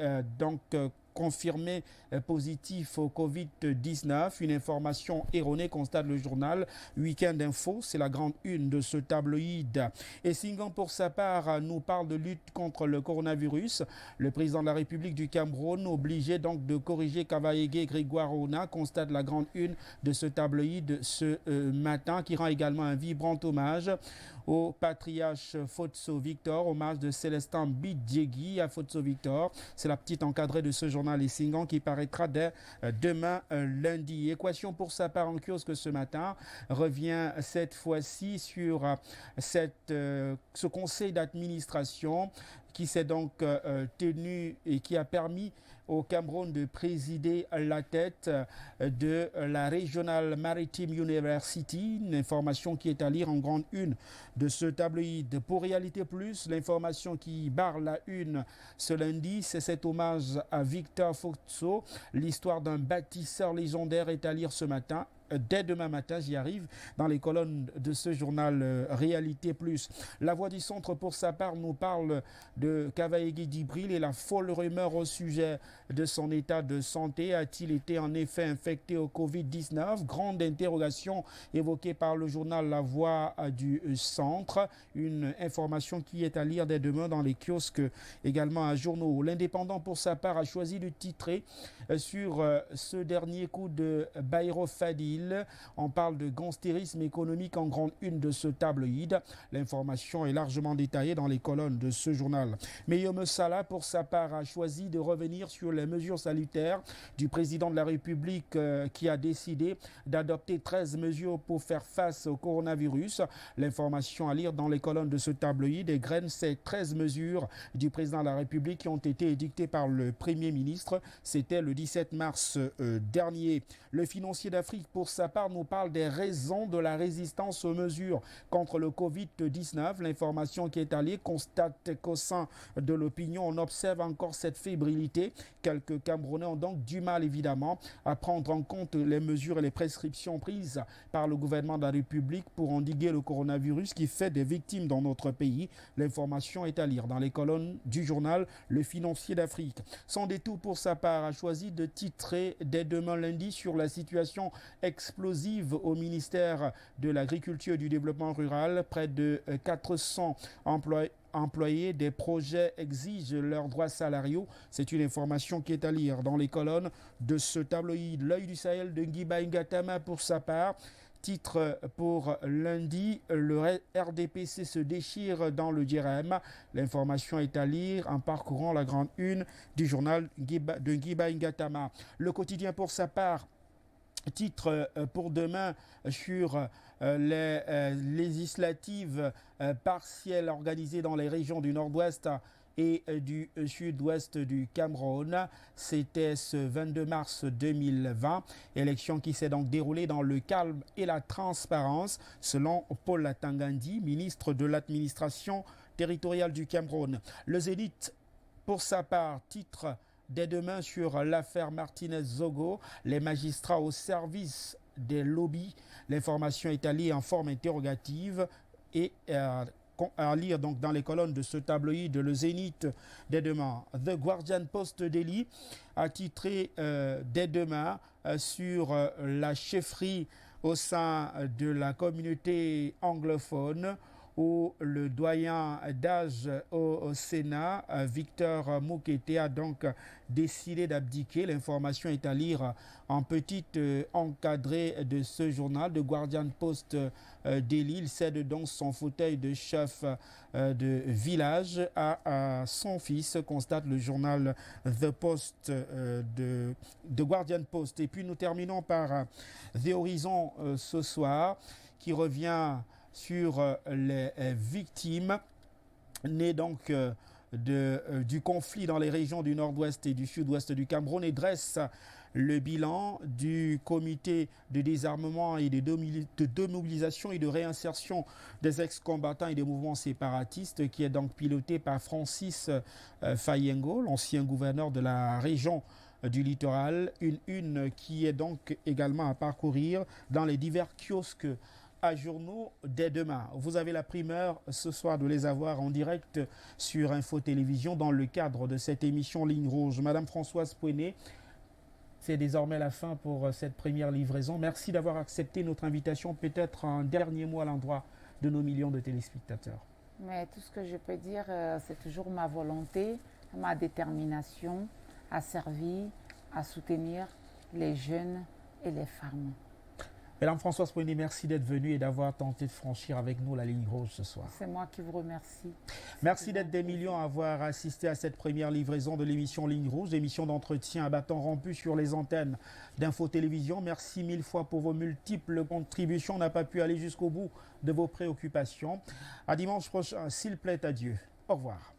confirmé positif au Covid-19. Une information erronée, constate le journal Week-end Info. C'est la grande une de ce tabloïd. Et Singan, pour sa part, nous parle de lutte contre le coronavirus. Le président de la République du Cameroun, obligé donc de corriger Kavaege Grégoire Ona, constate la grande une de ce tabloïd ce matin, qui rend également un vibrant hommage au patriarche Fotso Victor, hommage de Célestin Bidjegui à Fotso Victor. C'est la petite encadrée de ce journal Les Singan qui paraîtra dès demain lundi. Équation pour sa part en kiosque ce matin revient cette fois-ci sur ce conseil d'administration qui s'est donc tenu et qui a permis au Cameroun de présider la tête de la Regional Maritime University, une information qui est à lire en grande une de ce tabloïd. Pour Réalité Plus, l'information qui barre la une ce lundi, c'est cet hommage à Victor Fotso. L'histoire d'un bâtisseur légendaire est à lire ce matin. Dès demain matin, j'y arrive, dans les colonnes de ce journal Réalité Plus. La Voix du Centre, pour sa part, nous parle de Kavaege Dibril et la folle rumeur au sujet de son état de santé. A-t-il été en effet infecté au Covid-19? Grande interrogation évoquée par le journal La Voix du Centre. Une information qui est à lire dès demain dans les kiosques, également à journaux. L'Indépendant, pour sa part, a choisi de titrer sur ce dernier coup de Bayrou Fadil. On parle de gangstérisme économique en grande une de ce tabloïd. L'information est largement détaillée dans les colonnes de ce journal. Mais Yom Salah, pour sa part, a choisi de revenir sur les mesures salutaires du président de la République qui a décidé d'adopter 13 mesures pour faire face au coronavirus. L'information à lire dans les colonnes de ce tabloïd égrène ces 13 mesures du président de la République qui ont été édictées par le Premier ministre. C'était le 17 mars dernier. Le Financier d'Afrique, pour sa part, nous parle des raisons de la résistance aux mesures contre le Covid-19. L'information qui est allée constate qu'au sein de l'opinion, on observe encore cette fébrilité. Quelques Camerounais ont donc du mal, évidemment, à prendre en compte les mesures et les prescriptions prises par le gouvernement de la République pour endiguer le coronavirus qui fait des victimes dans notre pays. L'information est à lire dans les colonnes du journal Le Financier d'Afrique. Sans détour, pour sa part, a choisi de titrer dès demain lundi sur la situation explosive au ministère de l'Agriculture et du Développement rural. Près de 400 employés des projets exigent leurs droits salariaux. C'est une information qui est à lire dans les colonnes de ce tabloïd. L'œil du Sahel de Nguiba Ngatama pour sa part. Titre pour lundi, le RDPC se déchire dans le Djerem. L'information est à lire en parcourant la grande une du journal de Nguiba Ngatama. Le quotidien pour sa part, titre pour demain sur les législatives partielles organisées dans les régions du nord-ouest et du sud-ouest du Cameroun. C'était ce 22 mars 2020. Élection qui s'est donc déroulée dans le calme et la transparence, selon Paul Latangandi, ministre de l'administration territoriale du Cameroun. Le Zénith, pour sa part, titre dès demain sur l'affaire Martinez-Zogo, les magistrats au service des lobbies. L'information est à lire en forme interrogative et à lire donc dans les colonnes de ce tabloïd, le Zénith dès demain. The Guardian Post Daily a titré dès demain sur la chefferie au sein de la communauté anglophone, où le doyen d'âge au Sénat, Victor Moukete, a donc décidé d'abdiquer. L'information est à lire en petite encadrée de ce journal de Guardian Post Daily. Il cède donc son fauteuil de chef de village à son fils, constate le journal The Post de Guardian Post. Et puis nous terminons par The Horizon ce soir, qui revient sur les victimes nées donc du conflit dans les régions du nord-ouest et du sud-ouest du Cameroun et dresse le bilan du comité de désarmement et de démobilisation et de réinsertion des ex-combattants et des mouvements séparatistes, qui est donc piloté par Francis Fayengo, l'ancien gouverneur de la région du littoral. Une qui est donc également à parcourir dans les divers kiosques à journaux dès demain. Vous avez la primeur ce soir de les avoir en direct sur Info Télévision dans le cadre de cette émission Ligne Rouge. Madame Françoise Pouené, c'est désormais la fin pour cette première livraison. Merci d'avoir accepté notre invitation. Peut-être un dernier mot à l'endroit de nos millions de téléspectateurs. Mais tout ce que je peux dire, c'est toujours ma volonté, ma détermination à servir, à soutenir les jeunes et les femmes. Madame Françoise Pouené, merci d'être venue et d'avoir tenté de franchir avec nous la ligne rouge ce soir. C'est moi qui vous remercie. Merci d'être des millions à avoir assisté à cette première livraison de l'émission Ligne Rouge, émission d'entretien à bâton rompu sur les antennes d'Info Télévision. Merci mille fois pour vos multiples contributions. On n'a pas pu aller jusqu'au bout de vos préoccupations. À dimanche prochain, s'il plaît à Dieu. Au revoir.